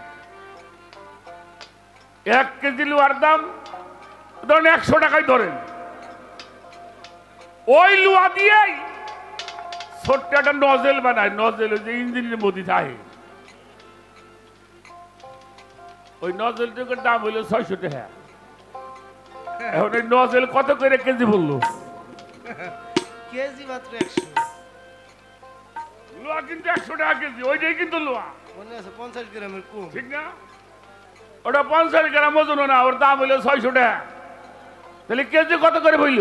1 কেজি লোহার দাম ধরেন 100 টাকায় ধরেন। ওই লোহা দিয়েই ছোট্ট একটা নজেল বানায়, নজেল ওই যে ইঞ্জিনের মধ্যে থাকে, ওই নজেলটুকুর দাম হইল 600 টাকা। এখন ওই নজেল কত করে কেজি বললো? কেজি মাত্র 100। লোহা কিন্তু 100 টাকা কেজি, ওইটাই কিন্তু লোহা। মনে আছে 50 গ্রামের কম। ঠিক না? ওটা 50 গ্রাম ওজন না, ওর দাম হইল 600 টাকা। তাহলে কেজি কত করে বইল?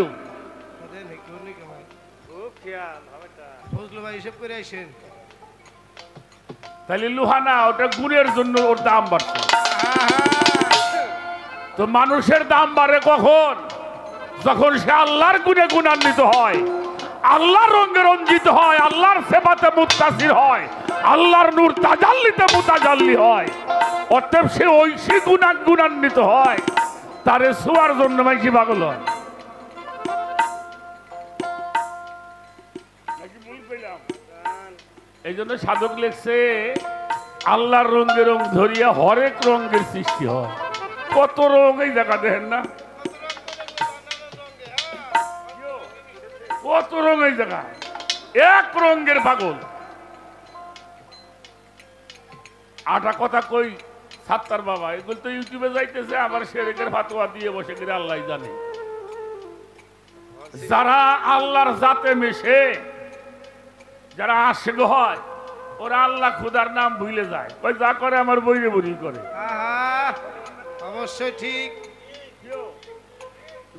ফজলু ভাই হিসেব করে আইসেন। তাহলে লোহা না, ওটা গুণের জন্য ওর দাম বাড়ছে। তো মানুষের দাম বাড়ে কখন? যখন সে আল্লাহর গুণে গুণান্বিত হয়, আল্লাহর রঙে রঞ্জিত হয়, আল্লাহর সেবাতে মুত্তাসির হয়, আল্লাহর নূর তাজাল্লিতে মুতাজাল্লি হয়। অতএব সে ঐশী গুণান্বিত হয়, তারে ছোঁয়ার জন্য মাইকি পাগল হয়। এই জন্য সাধক লেখছে, আল্লাহর রঙে রং ধরিয়া হরেক রঙের সৃষ্টি হয়। কত রঙ এই জায়গা দেখেন না, কত রঙ এই জায়গা, এক রঙের পাগল। আটা কথা কই সাত্তার বাবা, এগুলো তো ইউটিউবে যাইতেছে, আবার শেরেকের ফাতোয়া দিয়ে বসে করে আল্লাহ জানে। যারা আল্লাহর জাতে মিশে, যারা আশিক হয়, ওরা আল্লাহ খুদার নাম ভুলে যায়। ওই যা করে আমার বইরে বই করে, আহা, অবশ্যই ঠিক।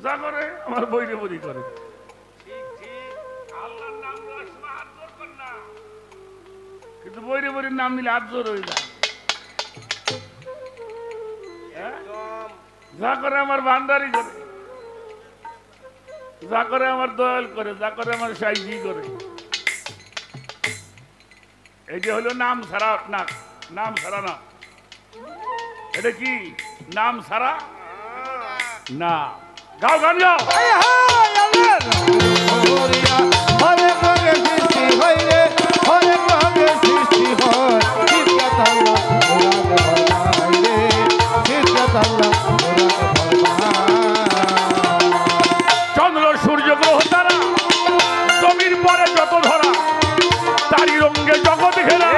যা করে আমার বইরে বই করে। কিন্তু বইরে বইয়ের নাম নিলে হাত জোর হয়ে যায়। হ্যাঁ? যা করে আমার ভান্ডারি করে, যা করে আমার দয়াল করে, যা করে আমার সাইজি করে। এই যে হলো নাম ছাড়া না, নাম ছাড়া না, এটা কি নাম ছাড়া না। গাও গান গাও। ধরিয়া হরেক রঙের সৃষ্টি হয় রে, হরেক রঙের সৃষ্টি হয়। শীতকাত আল্লাহ মুরাদ ফরমায় রে, শীতকাত আল্লাহ মুরাদ ফরমায়। চন্দ্র সূর্য গ্রহ তারা জমির পরে যত ধরা, তারি রঙ্গে জগৎ ঘেরা।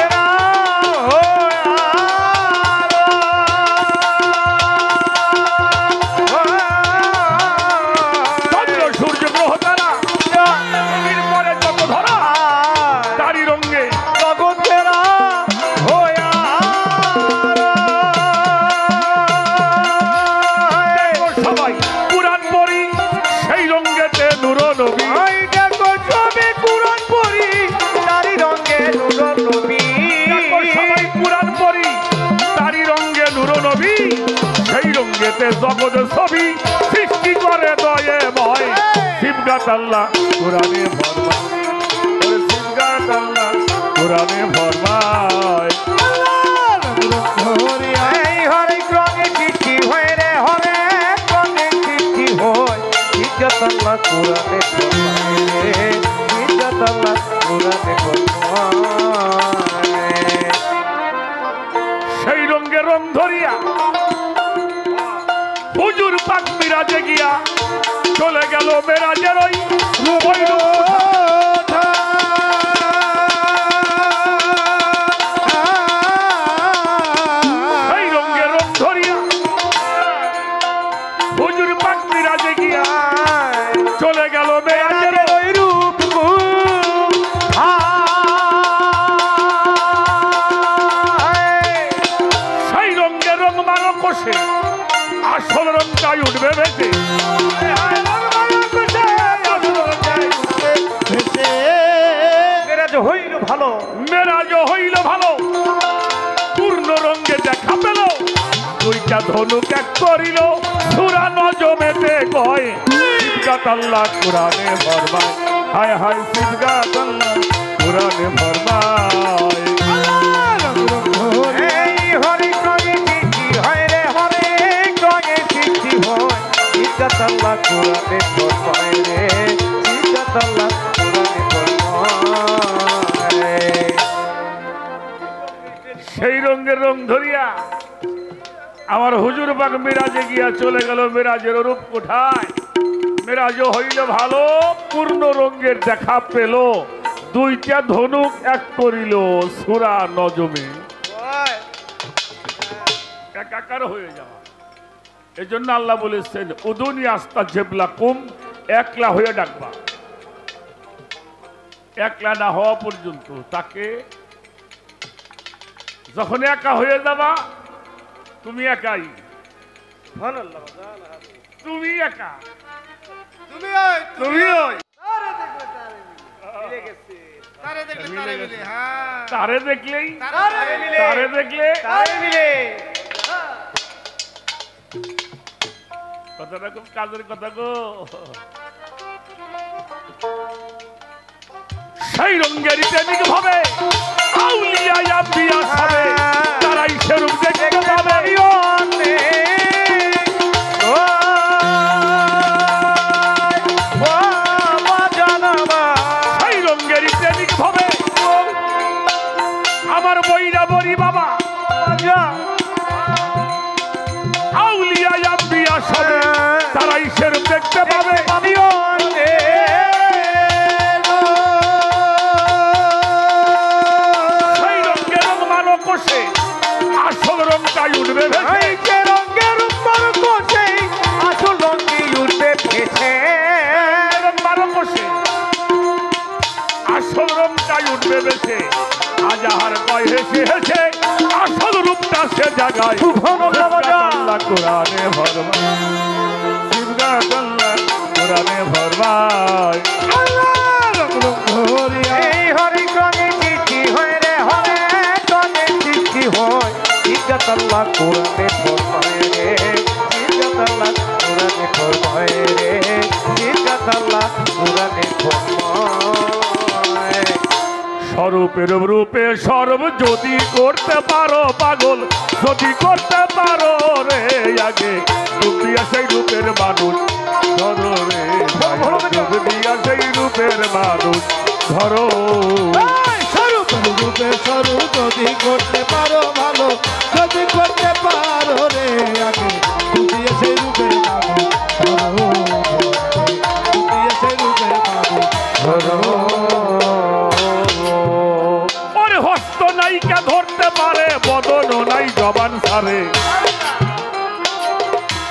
চন্দ্র সূর্য গ্রহ তারা জমির পরে যত ধরা, তারি রঙ্গে জগৎ ঘেরা হইয়া সবাই কুরআন পড়ি, সেই রঙ্গেতে নূর নবী। ওই দেখো ছবি কুরআন পড়ি, তারি রঙে নূর নবী। দেখো সবাই কুরআন পড়ি, তারি রঙ্গে নূর নবী। সেই রঙ্গেতে জগৎ ছবি সৃষ্টি করে দয়ে ভয়। শিবগাত আল্লাহ কোরআনে ফরমায়, ওরে শিবগাত আল্লাহ কোরআনে ফরমায়। ধরিয়া এই হরেক রঙে সৃষ্টি হয় রে, হরেক রঙে সৃষ্টি হয়। ইজ্জত আল্লাহ কোরআনে ফরমায় রে, ইজ্জত আল্লাহ কোরআনে ফরমায়। সেই রঙ্গে রং ধরিয়া হুজুর পাক মিরাজে গিয়া চলে গেল মেরাজের ওই ওই সেই রঙ্গে রং ধরিয়া হুজুর পাক মিরাজে গিয়া চলে গেল মেরাজের ওই ওই রূপ সেই রঙ্গে রং মানো কষে, আসল রংটাই উঠবে বেঁচে। মেরাজ হইল ভালো, মেরাজ হইল ভালো, পূর্ণ রঙ্গে দেখা পেল। দুইটা ধনুক এক করিল, সূরা নজমেতে কয়। শিবগাত আল্লাহ কোরআনে ফরমায়, হায় হায় শিবগাত আল্লাহ কোরআনে ফরমায়। এই হরেক রঙে সৃষ্টি হয় রে, হরেক রঙে সৃষ্টি হয়। ইজ্জত আল্লাহ কোরআনে ফরমায় রে, ইজ্জত আল্লাহ কোরআনে ফরমায়। সেই রঙের রং ধরিয়া আমার হুজুর পাক মিরাজে গিয়া চলে গেল মিরাজের রূপ কোঠায়। মিরাজ হইল ভালো, পূর্ণ রঙের দেখা পেল। দুইটা ধনুক এক করিল, সূরা নজমে একাকার হয়ে যাওয়া। এই জন্য আল্লাহ বলেছেন, উদুনি আস্তা জেবলা কুম, একলা হয়ে ডাকবা। একলা না হওয়া পর্যন্ত তাকে, যখন একা হয়ে যাবা তুমি একাই, তুমি একা, তুমি ওই তুমি ওই তারে দেখলে তারে মিলে। হ্যাঁ তারে দেখলেই, তারে মিলে। তারে দেখলে তারে মিলে। কথাটা খুব কাজের কথা গো। সেই রঙ্গের প্রেমিক ভাবে আউলিয়া আম্বিয়া সবে, তারাই সেরূপ দেখতে পাবে। সেই রঙ্গের প্রেমিক ভাবে আমার বইরা বরি বাবা আউলিয়া আম্বিয়া সবে, তারাই সেরূপ দেখতে পাবে। সেই রঙ্গের রং মানো কষে, আসল রংটাই উঠবে ভেসে। রঙের উপর কষে আসল রঙি উঠবে ভেসে। বসে আসল রূপটাই উঠবে বেশে আজ আহার কয় হেসে হেসে আসল রূপটা সে জাগায় আল্লাহ কোরআনে ভরবাই কোরআনে ভরবাই এই হরি রঙে চিঠি হয় রে হরে রঙে চিঠি হয় ইজ্জত আল্লাহ কোরআনে ফরমায় রে ইজ্জত আল্লাহ কোরআনে ফরমায় রে ইজ্জত আল্লাহ কোরআনে ফরমায় স্বরূপের রূপে সর্ব যদি করতে পারো পাগল যদি করতে পারো রে আগে ডুব দিয়া সেই রূপের মানুষ ধরো রে ডুব দিয়া সেই রূপের মানুষ ধরো স্বরূপ রূপে স্বরূপ যদি করতে পারো ভালো যদি করতে পারো রে আগে তুমি সেই রূপের মানুষ ধরো তুমি সেই রূপের মানুষ ধরো ওরে হস্ত নাইকা ধরতে পারে বদন নাই জবান সারে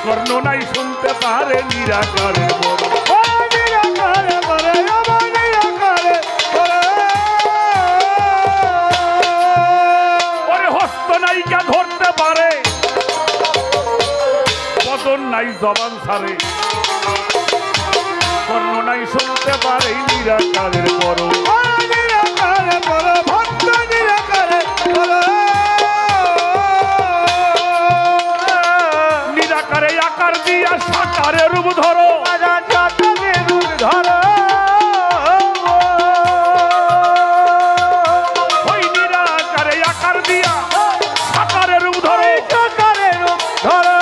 কর্ণ নাই শুনতে পারে নিরাকারের বড় নিরাকারে করে আমার নিরাকারে করে ওরে হস্ত নাইকা ধরতে পারে বদন নাই জবান সারে কর্ণ নাই শুনতে পারে নিরাকারের বড় নিরাকারে করে ভক্ত নিরাকারে করে নিরাকারে আকার দিয়া সাকারে রূপ ধরো রূপ ধরো ওই নিরাকারে আকার দিয়া সাকারে রূপ ধরো সাকারে রূপ ধরো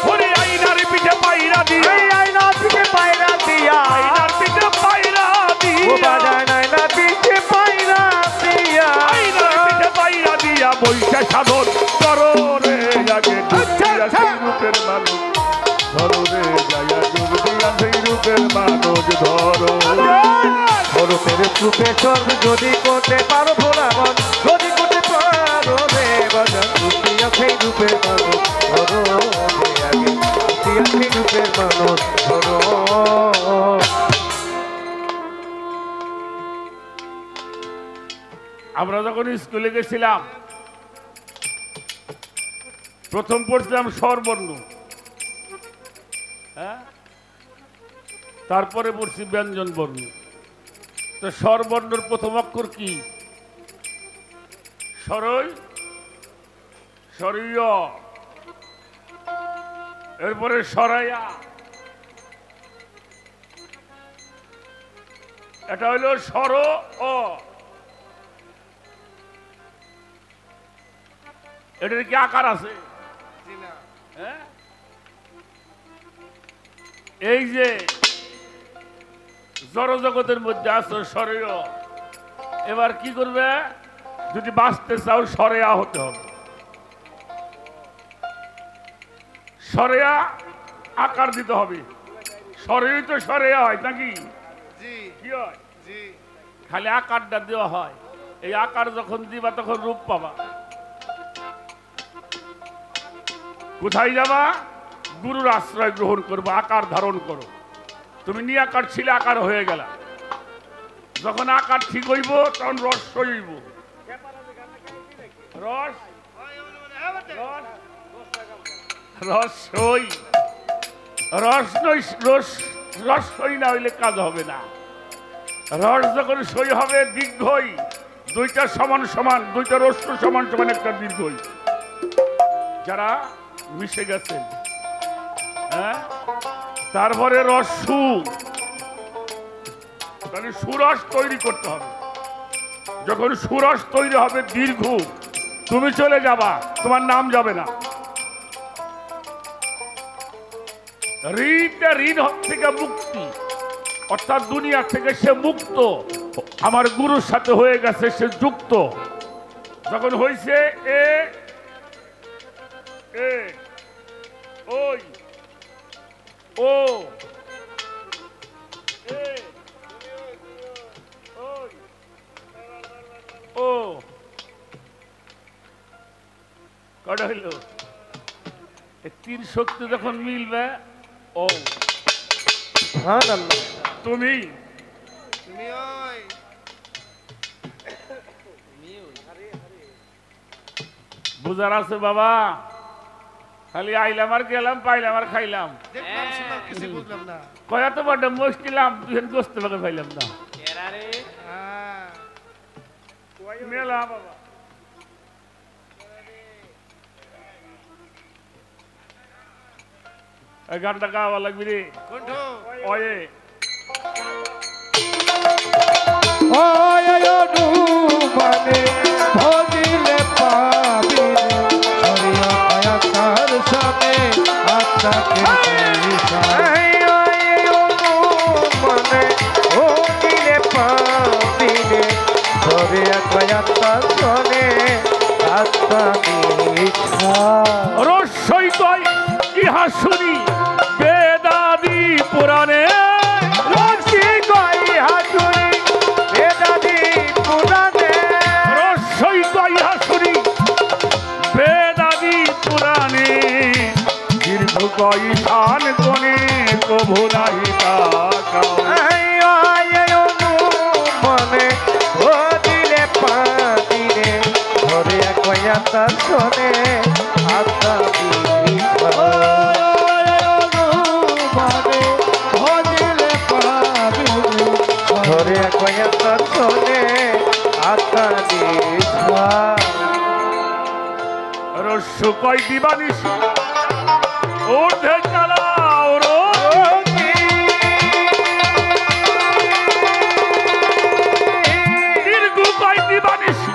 ওরে আইনার পিঠে পায়রা দিয়া এই আইনা পিঠে পায়রা দিয়া আইনার পিঠে পায়রা ও দিয়া বাজায় নাইনা পিঠে পায়রা দিয়া আইনার পিঠে পায়রা দিয়া বৈশা সাধন করো রে আগে ডুব দিয়া সেই রূপের মানুষ ধরো রে যাইয়া ডুব দিয়া সেই রূপের মানুষ ধরো স্বরূপের রূপে স্বর্গ যদি করতে পারো ভোলাবন যদি করতে পারো রে বাজান রূপিয়া সেই রূপের মানুষ ধরো রে আগে রূপিয়া সেই রূপের মানুষ ধরো আমরা যখন স্কুলে গেছিলাম প্রথম পড়ছিলাম স্বরবর্ণ, হ্যাঁ, তারপরে পড়ছি ব্যঞ্জন বর্ণ। তো স্বরবর্ণের প্রথম অক্ষর কি? সরই, সরিয়, এরপরে সরাইয়া, এটা হইল স্বর অ। এটার কি আকার আছে? হ্যাঁ, এই যে জড় জগতের মধ্যে আছে সরেয়, এবার কি করবে? যদি বাঁচতে চাও সরেয়া হতে হবে। সরেয়া আকার দিতে হবে। সরেই তো সরেয়া হয় নাকি? কি হয়? খালি আকারটা দেওয়া হয়। এই আকার যখন দিবা তখন রূপ পাবা। কোথায় যাবা? গুরুর আশ্রয় গ্রহণ করবো, আকার ধারণ করো। তুমি নিরাকার ছিলে, আকার হয়ে গেল। যখন আকার ঠিক হইব তখন রস হইব। রস রস সই, রস নই, রস রস সই না হইলে কাজ হবে না। রস যখন সই হবে দীর্ঘই, দুইটা সমান সমান, দুইটা রস্য সমান সমান একটা দীর্ঘই। যারা মিশে গেছেন, হ্যাঁ, তারপরে রসু, তাহলে সুরস তৈরি করতে হবে। যখন সুরস তৈরি হবে দীর্ঘ, তুমি চলে যাবা, তোমার নাম যাবে না। ঋণ থেকে মুক্তি, অর্থাৎ দুনিয়া থেকে সে মুক্ত, আমার গুরুর সাথে হয়ে গেছে, সে যুক্ত। যখন হয়েছে এ এ ওই ও এ ওই ও, কটা হইল? তিন শক্তি যখন মিলবে, ও সুবহানাল্লাহ। তুমি তুমি ওই বুঝার আছে বাবা, খালি আইলাম আর গেলাম, পাইলাম আর খাইলাম, দেখলাম শুনলাম কিছু বুঝলাম না। কয়া তো বড় মুশকিলাম, তুই গোস্ত লোকে পাইলাম না হ্যাঁ মেলা বাবা। এই গানটা গাওয়া লাগবি রে কণ্ঠ ওয়ে। মানে ভজিলে পাবি হরিয়া আয়াতার সামনে আত্মাকে এই মনে ও দিলে পাবিলে ধরে একয়াতা শোনে আত্মা মিঠা। রসই কয় ইহা শুনি বেদাদি পুরাণে, রসি গই হাজুরি বেদাদি পুরাণে, রসই কয় ইহা শুনি বেদাদি পুরাণে, দীর্ঘ কয় শান কোনে কভু নাহি তাকা। মনে ও দিলে পাবিলে ধরে একয়াতা শোনে আত্মা মিঠা। মানে ভজিলে পাবি ধরে একয়াতা শোনে আত্মা মিঠা। রস্য কয় দিবানিশি ঊর্ধ্বে চালাও রো, দীর্ঘ কয় দিবানিশি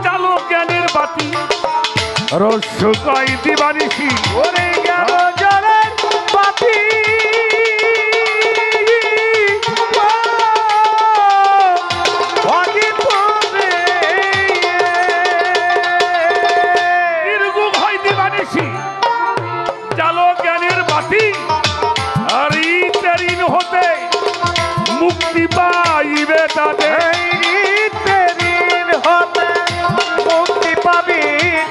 চালো জ্ঞানের বাতি, রস্য কয় দিবানিশি ওরে গেল জলের পাতি দীর্ঘ কয় দিবানিশি চালো জ্ঞানের বাতি, আর ইতেরিন হতে মুক্তি পাইবে তাদের, মুক্তি পাবি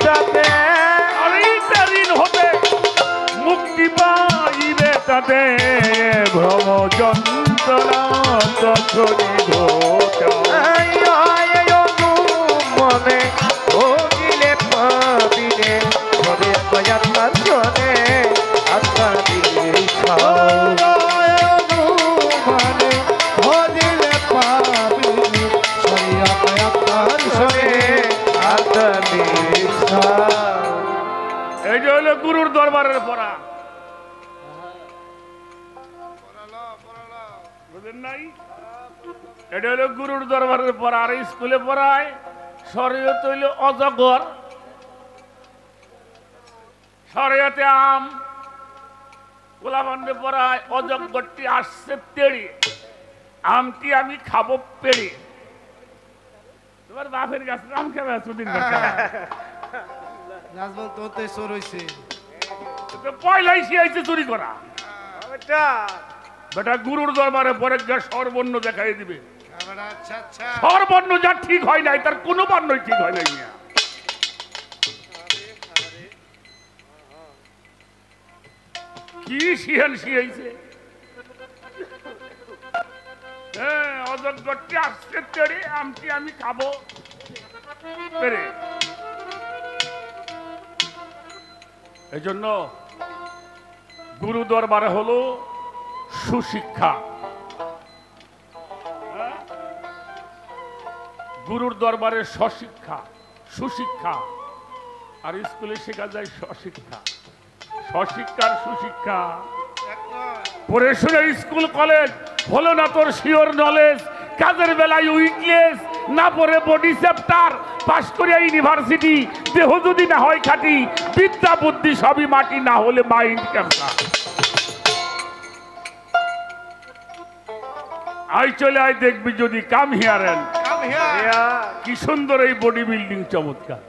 যাতে আর ইতেরিন হতে মুক্তি পাইবে তাদের, ভ্রম যন্ত্রণা তখনই ঘোচা। মনে ও দিলে পাবিলে ধরে কয়াত্মার শোনে আত্মা দিশা। মানে ভজিলে পাবি হরিয়া আয়াতার শোনে আত্মা দিশা। এই যে হলো গুরুর দরবারের পড়া, বুঝেন নাই? এটা হলো গুরুর দরবারের পড়া। আর স্কুলে পড়ায় শরীয়ত হইল অজগর, শরীয়তে আম, গোলাবন্ধে পড়ায় অজগরটি আসছে তেড়ে, আমটি আমি খাবো পেড়ে। তোমার বাপের গাছে আম খাবে সুদিন নাজমল তো তো চোর হইছে পয়লাই শিয়াইছে চুরি করা। বেটা গুরুর দরবারে পরে যা সর্বর্ণ দেখাই দিবে, আচ্ছা আচ্ছা সর্বর্ণ যা ঠিক হয় নাই তার কোনো বর্ণই ঠিক হয় নাই। মিয়া কি শিয়াল শিয়াইছে, হ্যাঁ অজগরটি আসছে তেড়ে, আমটি আমি খাবো পেরে। এই জন্য গুরু দরবারে হলো সুশিক্ষা, হ্যাঁ? গুরুর দরবারে স্বশিক্ষা, সুশিক্ষা, আর স্কুলে শেখা যায় স্বশিক্ষা। স্বশিক্ষার সুশিক্ষা পড়ে শুনে স্কুল কলেজ হলো না তোর শিওর নলেজ, কাজের বেলায় উইকনেস, না পড়ে বডি চ্যাপ্টার, পাশ করে ইউনিভার্সিটি, দেহ যদি না হয় খাঁটি, বিদ্যা বুদ্ধি সবই মাটি, না হলে মাইন্ড ক্যান্সার। আই চলে আয় দেখবি যদি কাম হিয়ারেন, কি সুন্দর এই বডি বিল্ডিং, চমৎকার।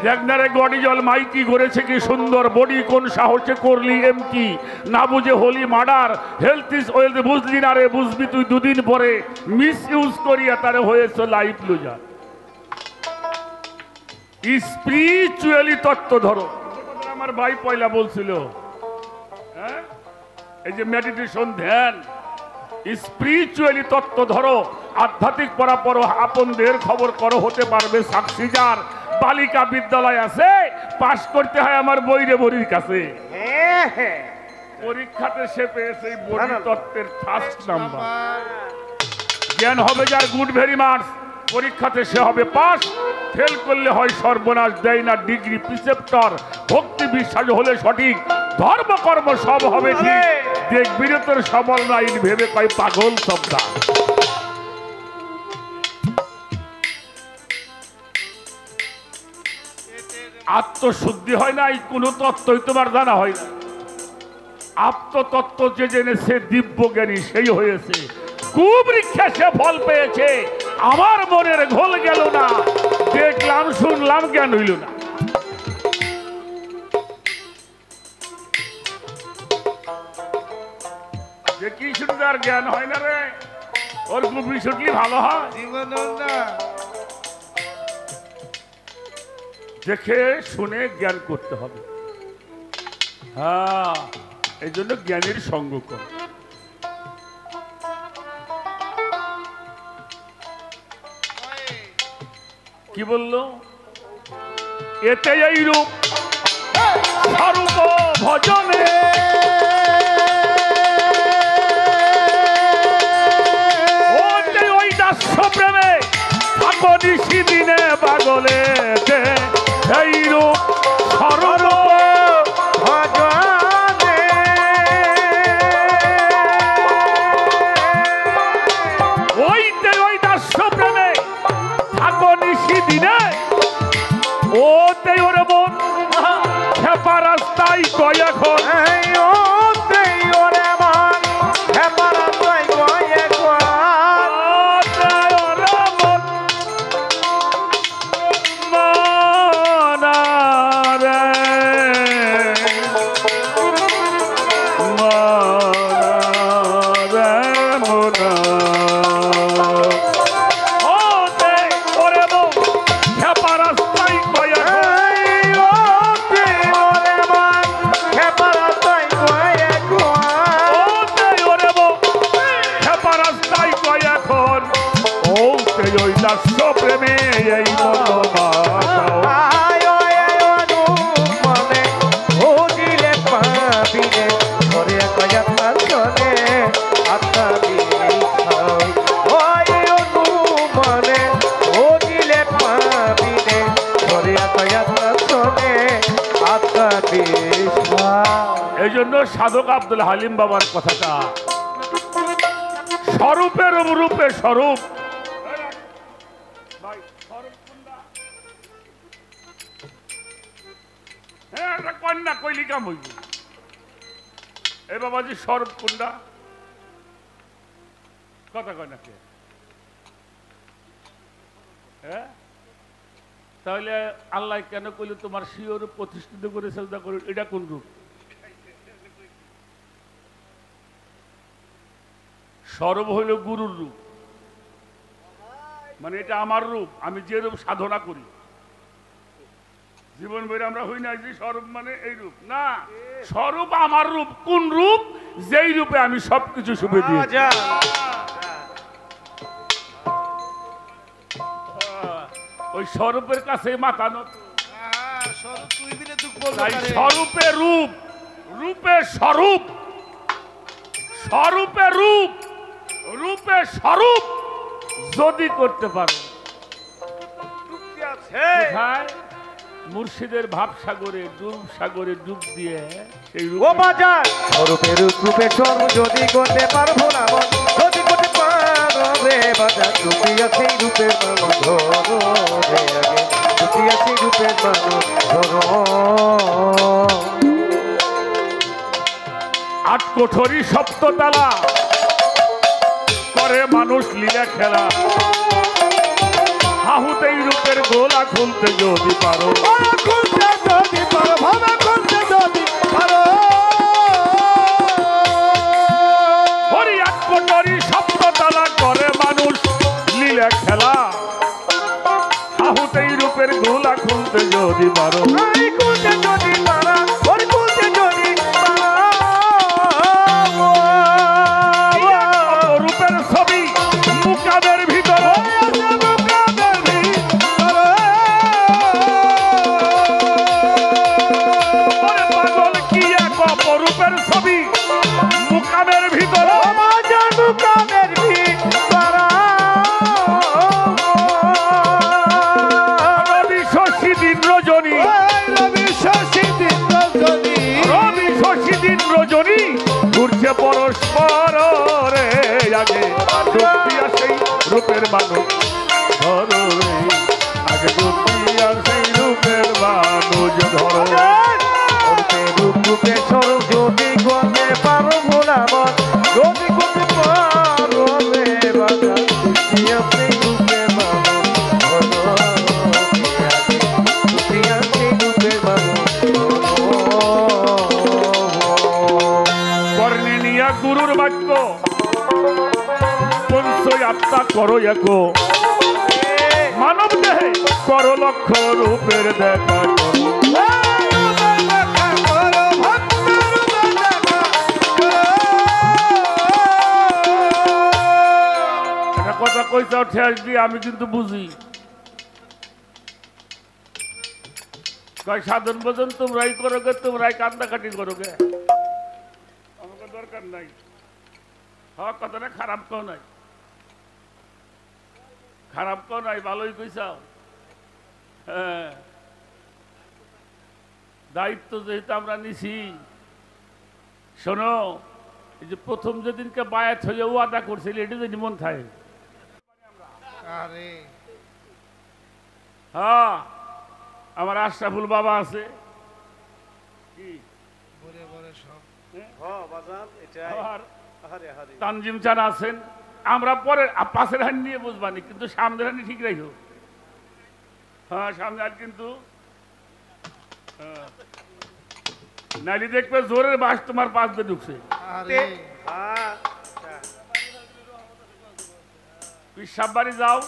দেখনারে গডি জল মাইকি করেছে কি সুন্দর, বডি কোন সাহসে করলি এমটি, না বুঝে হলি মার্ডার, হেলথ ইজ ওয়েলথ বুঝলি না রে, বুঝবি তুই দুদিন পরে, মিস ইউজ করিয়া তারে হয়েছে লাইফ লুজার। স্পিরিচুয়ালি তত্ত্ব ধরো, আমার ভাই পয়লা বলছিল, হ্যাঁ এই যে মেডিটেশন, ধ্যান, স্পিরিচুয়ালি তত্ত্ব ধরো, আধ্যাত্মিক পরাপর আপনদের খবর করো, হতে পারবে সাকসিজার। বালিকা বিদ্যালয় আছে, পাশ করতে হয় আমার বৈরে বরির কাছে। পরীক্ষাতে সে পেয়েছে এই বডি তত্ত্বের ফার্স্ট নাম্বার। জ্ঞান হবে যার গুড ভেরি মাচ, পরীক্ষাতে সে হবে পাস, ফেল করলে হয় সর্বনাশ, দেয় না ডিগ্রি প্রিসেপ্টর। ভক্তি বিশ্বাস হলে সঠিক, ধর্ম কর্ম সব হবে ঠিক, দেখবি রে তোর সবল নাইন ভেবে কয় পাগল সবদা। আত্মশুদ্ধি হয় না, এই কোন তত্ত্বই তোমার জানা হয় না। আত্মতত্ত্ব যে জেনেছে দিব্য জ্ঞানী সেই হয়েছে, কুবৃক্ষে সে ফল পেয়েছে। আমার মনের ঘোল গেল না, দেখলাম শুনলাম জ্ঞান হইল না। যে কি শুনতে আর জ্ঞান হয় না রে, ওর গুবি শুনলি ভালো হয়। দেখে শুনে জ্ঞান করতে হবে। হ্যাঁ, এই জন্য জ্ঞানের সঙ্গ কর। কি বললো? এতে এই রূপ স্বরূপ ভজনে ওতে ওই দাস্য প্রেমে থাকো নিশি দিনে পাগলে, এই রূপ স্বরূপ ভজনে ওইতে ওই দাস্য প্রেমে থাকো নিশি দিনে, ওতে ওরে মন খেপা রাস্তায় কয় এখন, ওতে ওরে মন খেপা রাস্তায় কয় এখন, ওতে ওরে মন মানারে মানারে মোনা, ওতে ওরে মন খেপা রাস্তায় কয় এখন, ওতে ওরে মন খেপা রাস্তায় কয় এখন, ওতে ওরে মন খেপা রাস্তায় কয় এখন, ওতে ওই দাস্য প্রেমে এই মন বাসাও। আয় ওই অনুপ মনে ও দিলে পাবিনে ধরে কয় পাছনে আত্মা বিছাও, ওই অনুপ মনে ও দিলে পাবিনে ধরে কয় পাছনে আত্মা বিছাও। এই জন্য সাধক আব্দুল হালিম বাবার কথাটা, স্বরূপের রূপে স্বরূপ। হ্যাঁ, কন্যা কইলি কাম হইব। এই বাবাজি স্বরূপ কুন্ডা কথা কয় না কে? হ্যাঁ, তাহলে আল্লাহ কেন কইলে তোমার স্বীয় রূপ প্রতিষ্ঠিত করে চেষ্টা করো, এটা কোন রূপ? স্বরূপ হইল গুরুর রূপ, মানে এটা আমার রূপ, আমি যে রূপ সাধনা করি। জীবন বইরে আমরা হই না যে স্বরূপ মানে এই রূপ না, স্বরূপ আমার রূপ। কোন রূপ? যেই রূপে আমি সবকিছু শুভে দিই। ওই স্বরূপের কাছে মাথা নত। তাই স্বরূপে রূপ, রূপে স্বরূপ, স্বরূপে রূপ, রূপে স্বরূপ যদি করতে পারো, কোথায়? মুর্শিদের ভাবসাগরে ডুব দিয়ে সেই ও বাজার স্বরূপের রূপে স্বরূপ যদি করতে পারবো না মন, যদি করতে পারো রে বাজার দুটিয়া সেই রূপের মানুষ ধরো রে আগে, দুটিয়া সেই রূপের মানুষ ধরো। আট কোঠরি সপ্ততলা করে মানুষ লীলা খেলা, হাহুতেই রূপের গোলা খুলতে যদি পারো, খুলতে যদি পারো, ভাবে খুলতে যদি পারো, হরি আট কোঠরি সপ্ততলা করে মানুষ লীলা খেলা, হাহুতেই রূপের গোলা খুলতে যদি পারো, এই খুলতে যদি পারা, ওর খুলতে যদি পারা, পরস্পর রে আগে ডুব দিয়া সেই রূপের মানুষ ধরো রে আগে ডুব দিয়া সেই রূপের মানুষ ধরো করতে রূপ রূপে স্বরূপ যদি করতে পারো ভোলাবন যদি করতে পারো রে বাবা আপনি রূপে মানুষ রূপে মানুষ কর্ণে নিয়া গুরুর বাক্য পঞ্চই আত্মা করো একো মানব দেহে করো লক্ষ রূপের দেখা করো একটা কথা কইসাও ঠেস দিয়ে আমি কিন্তু বুঝি কয় সাধন ভোজন তোমরাই করোগে তোমরাই কান্দাকাটি করোগে আমাকে দরকার নাই হওয়া কথাটা খারাপ কেউ নাই খারাপ কেউ নাই ভালোই কইসাও হ্যাঁ দায়িত্ব যেহেতু আমরা নিছি শোনো এই যে প্রথম যেদিনকে বায়াত হয়ে ওয়াদা করছিল এটি যদি মন থাকে আরে হ্যাঁ আমার আশরাফুল বাবা আছে কি বলে বলে সব আর তানজিম চান আছেন আমরা পরে পাশের হান নিয়ে বুঝবানি কিন্তু সামনের হানি ঠিক রাখো হ্যাঁ সামনে হাত কিন্তু নালি দেখবে জোরের বাস তোমার পাশ দিয়ে ঢুকছে আরে পিসাব বাড়ি যাও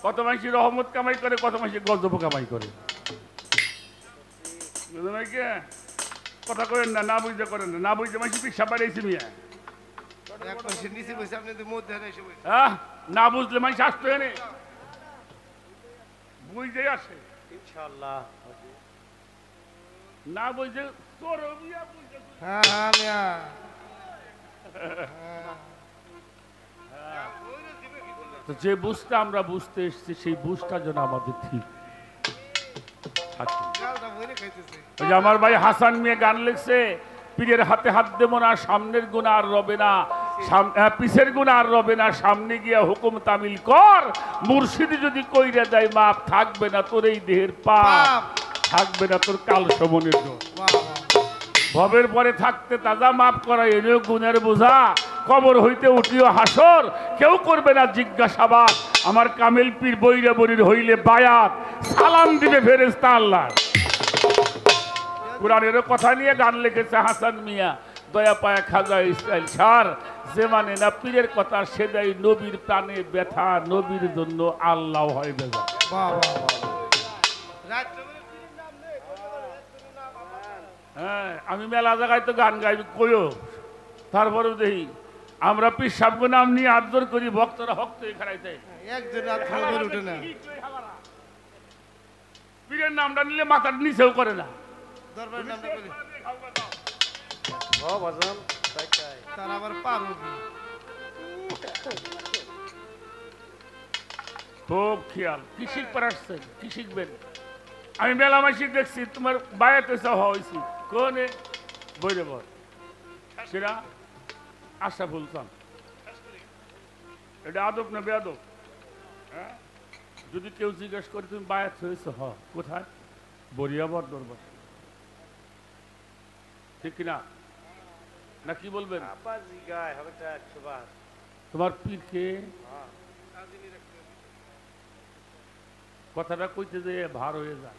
কত মাসি রহমত কামাই করে কত মাসি গজব কামাই করে বুঝলেন নাই কে কথা করেন না না বুঝতে করেন না না বুঝতে মাসি পিসাব বাড়ি এসে মিয়া এক পাশে নিচে বসে আপনি তো মধ্যে এসে বসে হ্যাঁ না বুঝলে মাসি আসতো এনে বুঝতে আসে ইনশাআল্লাহ না বুঝতে তোর মিয়া বুঝতে হ্যাঁ হ্যাঁ মিয়া তো যে বুঝটা আমরা বুঝতে এসেছি সেই বুঝটা যেন আমাদের ঠিক থাকে গালটা বইরে খাইতেছে ওই যে আমার ভাই হাসান মিয়া গান লিখছে পীরের হাতে হাত দেবো না সামনের গুণা আর রবে না পিছের গুণা আর রবে না সামনে গিয়া হুকুম তামিল কর মুর্শিদি যদি কইরা দেয় মাপ থাকবে না তোর এই দেহের পাপ পাপ। থাকবে না তোর কাল সমনের দোষ বাহ বাহ ভবের পরে থাকতে তাজা মাপ করা এনেও গুণের বোঝা কবর হইতে উঠিও হাসর কেউ করবে না জিজ্ঞাসাবাদ আমার কামেল পীর বৈরা বরির হইলে বায়াত সালাম দিবে ফেরেশতা আল্লাহ কোরআনের কথা নিয়ে গান লিখেছে হাসান মিয়া দয়া পায়া খাজা ইসরাইল সার যে মানে না পীরের কথা সে দেয় নবীর প্রাণে ব্যথা নবীর জন্য আল্লাহ হয় বেজা বাহ বাহ রাত্রে হ্যাঁ আমি মেলা জায়গায় তো গান গাই কইও তারপরেও দেখি আমরা পীর সাহেব নাম নিয়ে আদর করি ভক্তরা ভক্ত খারাইতে একজন রাত খাবার উঠে না পীরের নামটা নিলে মাথার নিচেও করে না দরবারের নামটা করে ও বাজান তাই তাই তার আবার পার উঠবে খুব খেয়াল কি শিখবার আসছেন কি শিখবেন আমি মেলা মাসিক দেখছি তোমার বায়াতে হওয়া হয়েছি কোনে বইরে বল সেটা আশরাফুল চান এটা আদব না বেয়াদব হ্যাঁ যদি কেউ জিজ্ঞেস করে তুমি বায়াত হয়েছে কোথায় বরিয়াবর দরবার ঠিক কিনা না কি বলবেন আপাজি গায় হবে তা 100 বার তোমার পীরকে কথাটা কইতে যে ভার হয়ে যায়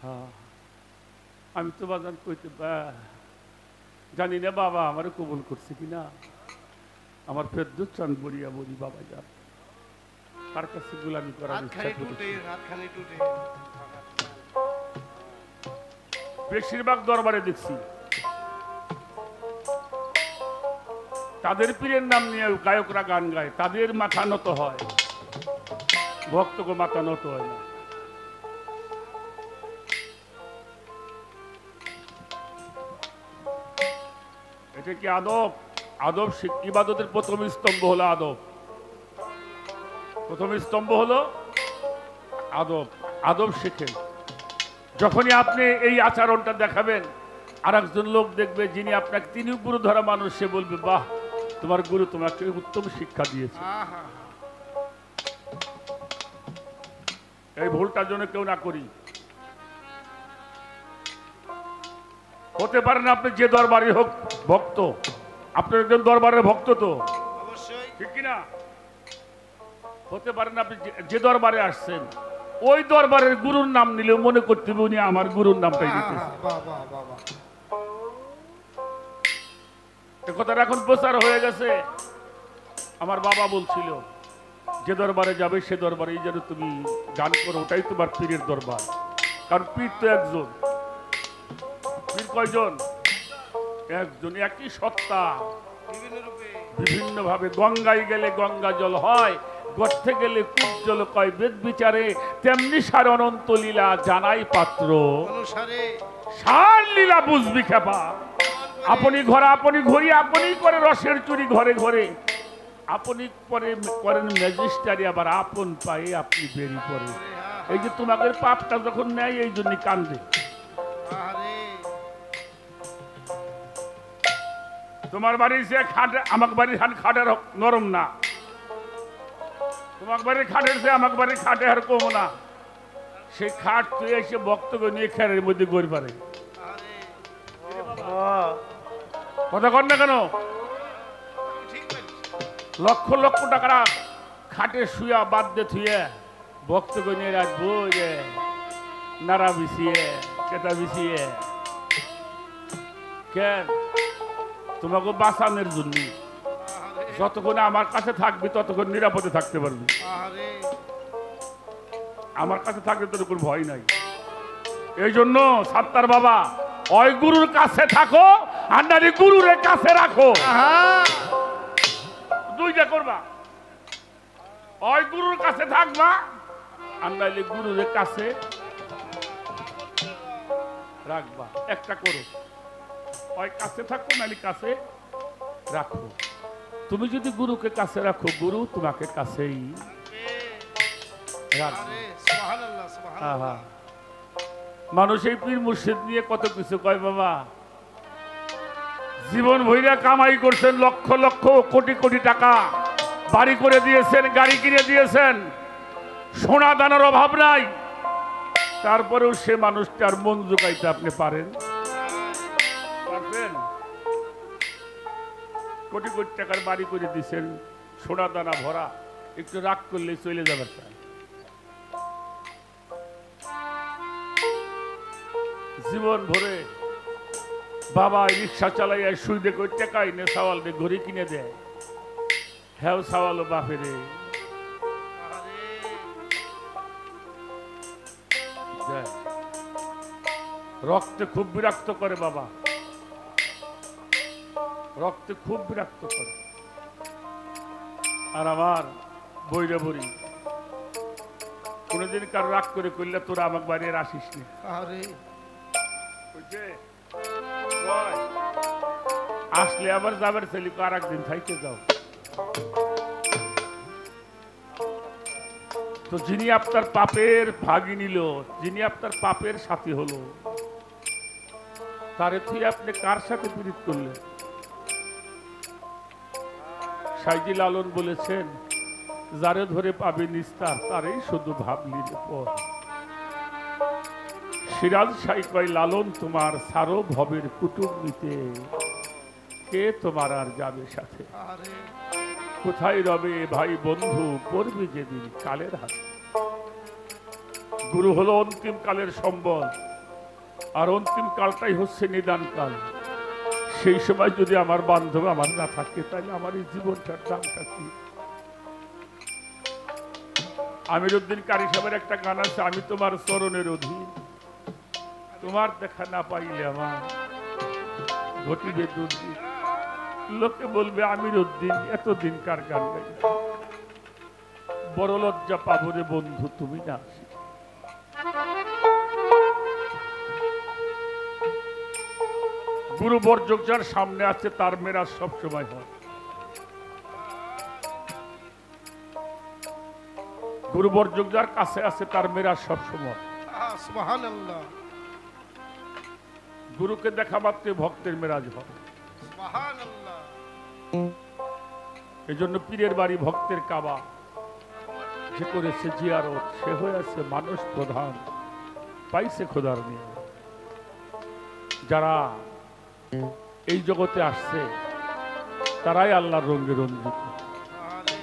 হ্যাঁ আমি তো বাজান কইতে জানি না বাবা আমারে কবুল করছে কিনা আমার ফেরদৌস চান বরিয়া বলি বাবা যান তার কাছে গোলামি করার ইচ্ছা হাতখানি করেছি টুটে হাতখানি টুটে বেশিরভাগ দরবারে দেখছি তাদের পীরের নাম নিয়ে গায়করা গান গায় তাদের মাথা নত হয় ভক্তকে মাথা নত হয় না এটা কি আদব আদব ইবাদতের প্রথম স্তম্ভ হলো আদব প্রথম স্তম্ভ হলো আদব আদব শিখেন যখনই আপনি এই আচরণটা দেখাবেন আর একজন লোক দেখবে যিনি আপনাকে তিনি গুরু ধরা মানুষ, সে বলবে বাহ তোমার গুরু তোমাকে উত্তম শিক্ষা দিয়েছে। এই ভুলটা যেন কেউ না করি। হতে পারে না আপনি যে দরবারে হোক ভক্ত, আপনার একজন দরবারের ভক্ত তো ঠিক কিনা? হতে পারে না আপনি যে দরবারে আসছেন ওই দরবারের গুরুর নাম নিলে মনে করতে হবে উনি আমার গুরুর নামটাই দিতেছে। কথাটা এখন প্রচার হয়ে গেছে। আমার বাবা বলছিল যে দরবারে যাবে সে দরবারে যেন তুমি গান করো, ওটাই তোমার পীরের দরবার। কারণ পীর তো একজন, পীর কয়জন? একজন, একই সত্তা বিভিন্ন ভাবে। গঙ্গায় গেলে গঙ্গা জল হয়, গর্তে গেলে কূপ জল কয় বেদ বিচারে, তেমনি সার অনন্ত লীলা জানাই পাত্র সার লীলা বুঝবি খেপা। আপনি ঘরে আপনি ঘুরি, আপনি করে রসের চুরি ঘরে ঘরে, আপনি পরে করেন ম্যাজিস্ট্রারি, আবার আপন পায়ে আপনি বেরি পড়ে। এই যে তোমাদের পাপটা যখন নেয় এই জন্য কান্দে। তোমার বাড়ির যে খাট, আমার বাড়ির খাটের নরম না, তোমার বাড়ির খাটের যে আমার বাড়ির খাটে আর কম না। সেই খাট তুই এসে বক্তব্য নিয়ে খেরের মধ্যে গড়ি পারে। কথা কর না কেন? লক্ষ লক্ষ টাকা খাটে শুয়া বাদ দিয়ে থুয়ে বক্তব্য নিয়ে রাখবো রে, নাড়া বিছিয়ে কেটা বিছিয়ে। কেন? তোমাকে বাঁচানোর জন্য। যতক্ষণ আমার কাছে থাকবি ততক্ষণ নিরাপদে থাকতে পারবি। আমার কাছে থাকলে তোর কোনো ভয় নাই। এই জন্য সাত্তার বাবা, ওই গুরুর কাছে থাকো আর নারী গুরুর কাছে রাখো, দুইটা করবা। ওই গুরুর কাছে থাকবা আর নাইলে গুরুর কাছে রাখবা। একটা করো, ওই কাছে থাকো নাইলে কাছে রাখো। তুমি যদি গুরুকে কাছে রাখো, গুরু তোমাকে কাছেই রাখবে। মানুষ এই পীর মুর্শিদ নিয়ে কত কিছু কয় বাবা। জীবন ভৈরা কামাই করছেন, লক্ষ লক্ষ কোটি কোটি টাকা বাড়ি করে দিয়েছেন, গাড়ি কিনে দিয়েছেন, সোনা দানার অভাব নাই। তারপরেও সে মানুষটার মন জোগাইতে আপনি পারেন? কোটি কোটি টাকার বাড়ি করে দিয়েছেন, সোনা দানা ভরা, একটু রাগ করলে চলে যাবে। জীবন ভরে বাবা রিক্সা চালাইয়া শুই দেখো টাকাই নে সাওয়াল দে ঘড়ি কিনে দেয়, হ্যাঁ সাওয়ালো বাপেরে। রক্তে খুব বিরক্ত করে বাবা, রক্তে খুব বিরক্ত করে। আর আমার বইরে বড়ি কোনদিন কার রাগ করে করলে তোরা আমার বাড়ি আসিস নি। আসলে আবার যাবার ছেলে আর একদিন থাইতে যাও। তো যিনি আপনার পাপের ভাগী নিল, যিনি আপনার পাপের সাথী হলো, তারে তুই আপনি কার সাথে পীড়িত করলেন? সাইজি লালন বলেছেন, যারে ধরে পাবে নিস্তার তারই শুধু ভাবলি পর। সিরাজ সাই কয় লালন তোমার সারো ভবের কুটুম নিতে, কে তোমার আর যাবে সাথে? কোথায় রবে ভাই বন্ধু পড়বে যেদিন কালের হাতে। গুরু হলো অন্তিম কালের সম্বল, আর অন্তিম কালটাই হচ্ছে নিদান কাল। সেই সময় যদি আমার বান্ধব আমার না থাকে, তাহলে আমার এই জীবনটার দামটা কি? আমিরউদ্দিন কারি সাহেবের একটা গান আছে, আমি তোমার চরণের অধীন, তোমার দেখা না পাইলে আমার ঘটিবে দুর্দিন। লোকে বলবে আমিরউদ্দিন এতদিন কার গান গাই, বড় লজ্জা পাবো রে বন্ধু তুমি না। গুরু বর্জক যার সামনে আছে তার মেরাজ সবসময় হয়। গুরু বর্জক যার কাছে আছে তার মেরাজ সবসময়। গুরুকে দেখা মাত্রই ভক্তের মেরাজ হয়। এই জন্য পীরের বাড়ি ভক্তের কাবা, যে করেছে জিয়ারত সে হয়েছে মানুষ প্রধান, পাইছে খোদার নিয়ে। যারা এই জগতে আসছে তারাই আল্লাহর রঙে রঞ্জিত,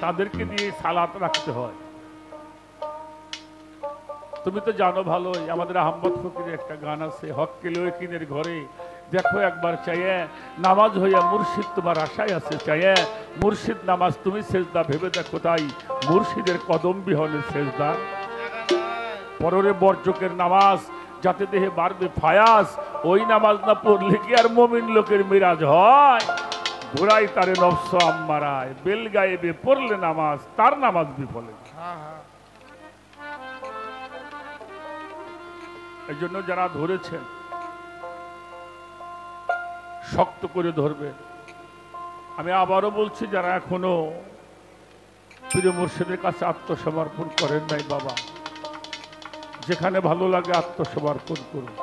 তাদেরকে দিয়ে সালাত রাখতে হয়। তুমি তো জানো ভালোই, আমাদের আহমদ ফকিরের একটা গান আছে, হক্কে লয়কিনের ঘরে দেখো একবার চাইয়ে নামাজ হইয়া মুর্শিদ তোমার আশায় আছে চাইয়ে, মুর্শিদ নামাজ তুমি সেজদা ভেবে দেখো তাই মুর্শিদের কদম বিহনে সেজদা। পররে বর্জকের নামাজ যাতে দেহে বাড়বে ফায়াস, ওই নামাজ না পড়লে কি আর মুমিন লোকের মিরাজ হয়? ঘোড়াই তারে নফস আম্মারায়, বেল গায়েবে পড়লে নামাজ তার নামাজ বিফলে। এই জন্য যারা ধরেছেন শক্ত করে ধরবে। আমি আবারও বলছি, যারা এখনো পীর মুর্শিদের কাছে আত্মসমর্পণ করেন নাই, বাবা যেখানে ভালো লাগে আত্মসমর্পণ করুন,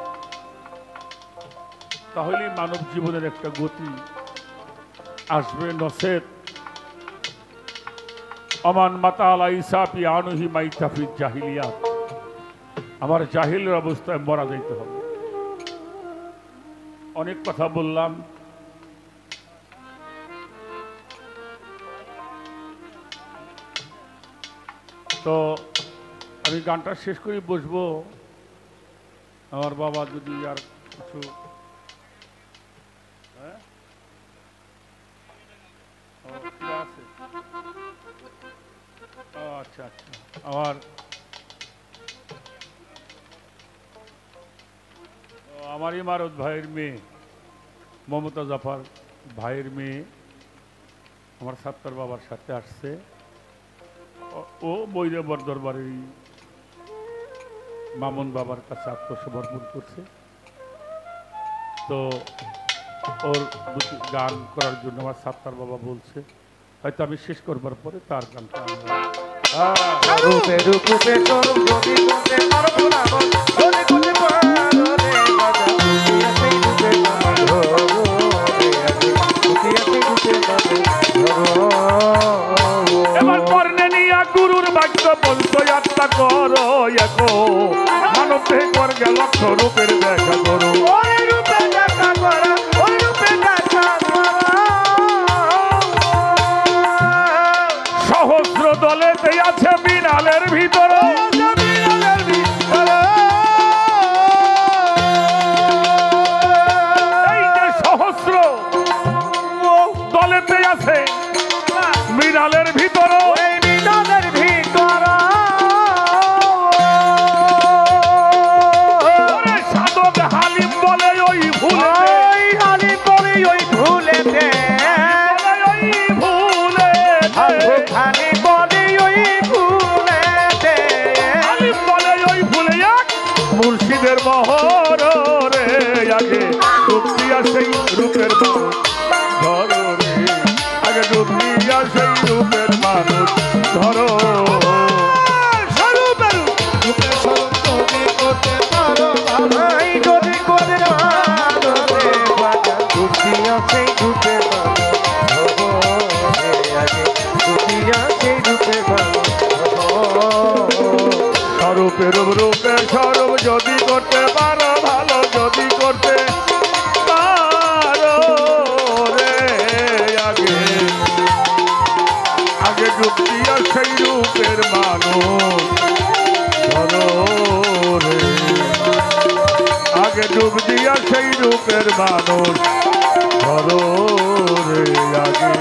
তাহলেই মানব জীবনের একটা গতি আসবে। নসেদ আমান মাতা আলা ইসাফি আনুহি মাইতাফি জাহিলিয়াত, আমার জাহিলের অবস্থায় মরা যাইতে হবে। অনেক কথা বললাম, তো আমি গানটা শেষ করে বসবো। আমার বাবা যদি আর কিছু আছে, আচ্ছা আচ্ছা, আমার ইমারত ভাইয়ের মেয়ে, মমতা জাফর ভাইয়ের মেয়ে আমার সাত্তার বাবার সাথে আসছে। ও বৈরবর দরবারের মামুন বাবার কাছে আত্মসমর্পণ করছে। তো ওর দুটি গান করার জন্য আমার সাত্তার বাবা বলছে, হয়তো আমি শেষ করবার পরে তার গানটা রূপে রূপে চরম যদি করতে পারবো না বলে করতে পারো রে রাজা সেই রূপে ধরো এবার কর্ণে নিয়া গুরুর বাক্য বলতো আত্মা করো এগো, মানব দেহে করগে লক্ষ রূপের দেখা করো, ওই রূপে দেখা করা, ওই রূপে দেখা করা। সহস্র দলেতে আছে বিড়ালের ভিতর, এই যে সহস্র দলেতে আছে বিড়ালের ভিতর, ওই বিড়ালের ভিতর সাধক হালিম বলে ওই ভুলে, ওই হালিম বলে ওই ভুলেতে, ওই ভুলে হালিম বলে ওই ভুলেতে, হালিম বলে ওই ভুলে এক মুর্শিদের মহর রে, আগে ডুব দিয়া সেই রূপের মানুষ ধরো রে, আগে ডুব দিয়া সেই রূপের মানুষ ধরো। এই যদি করে মানবে বাজা দুটিয়া সেই রূপে ভালো আগে দুটিয়া সেই রূপে ভালো স্বরূপের রূপে স্বরূপ যদি করতে পারো ভালো, যদি করতে পারো রে, আগে আগে ডুব দিয়া সেই রূপের মানুষ ধরো রে, আগে ডুব দিয়া সেই রূপের মানুষ ধরো রে, আগে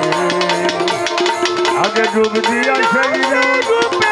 আগে ডুব দিয়া সেই রূপের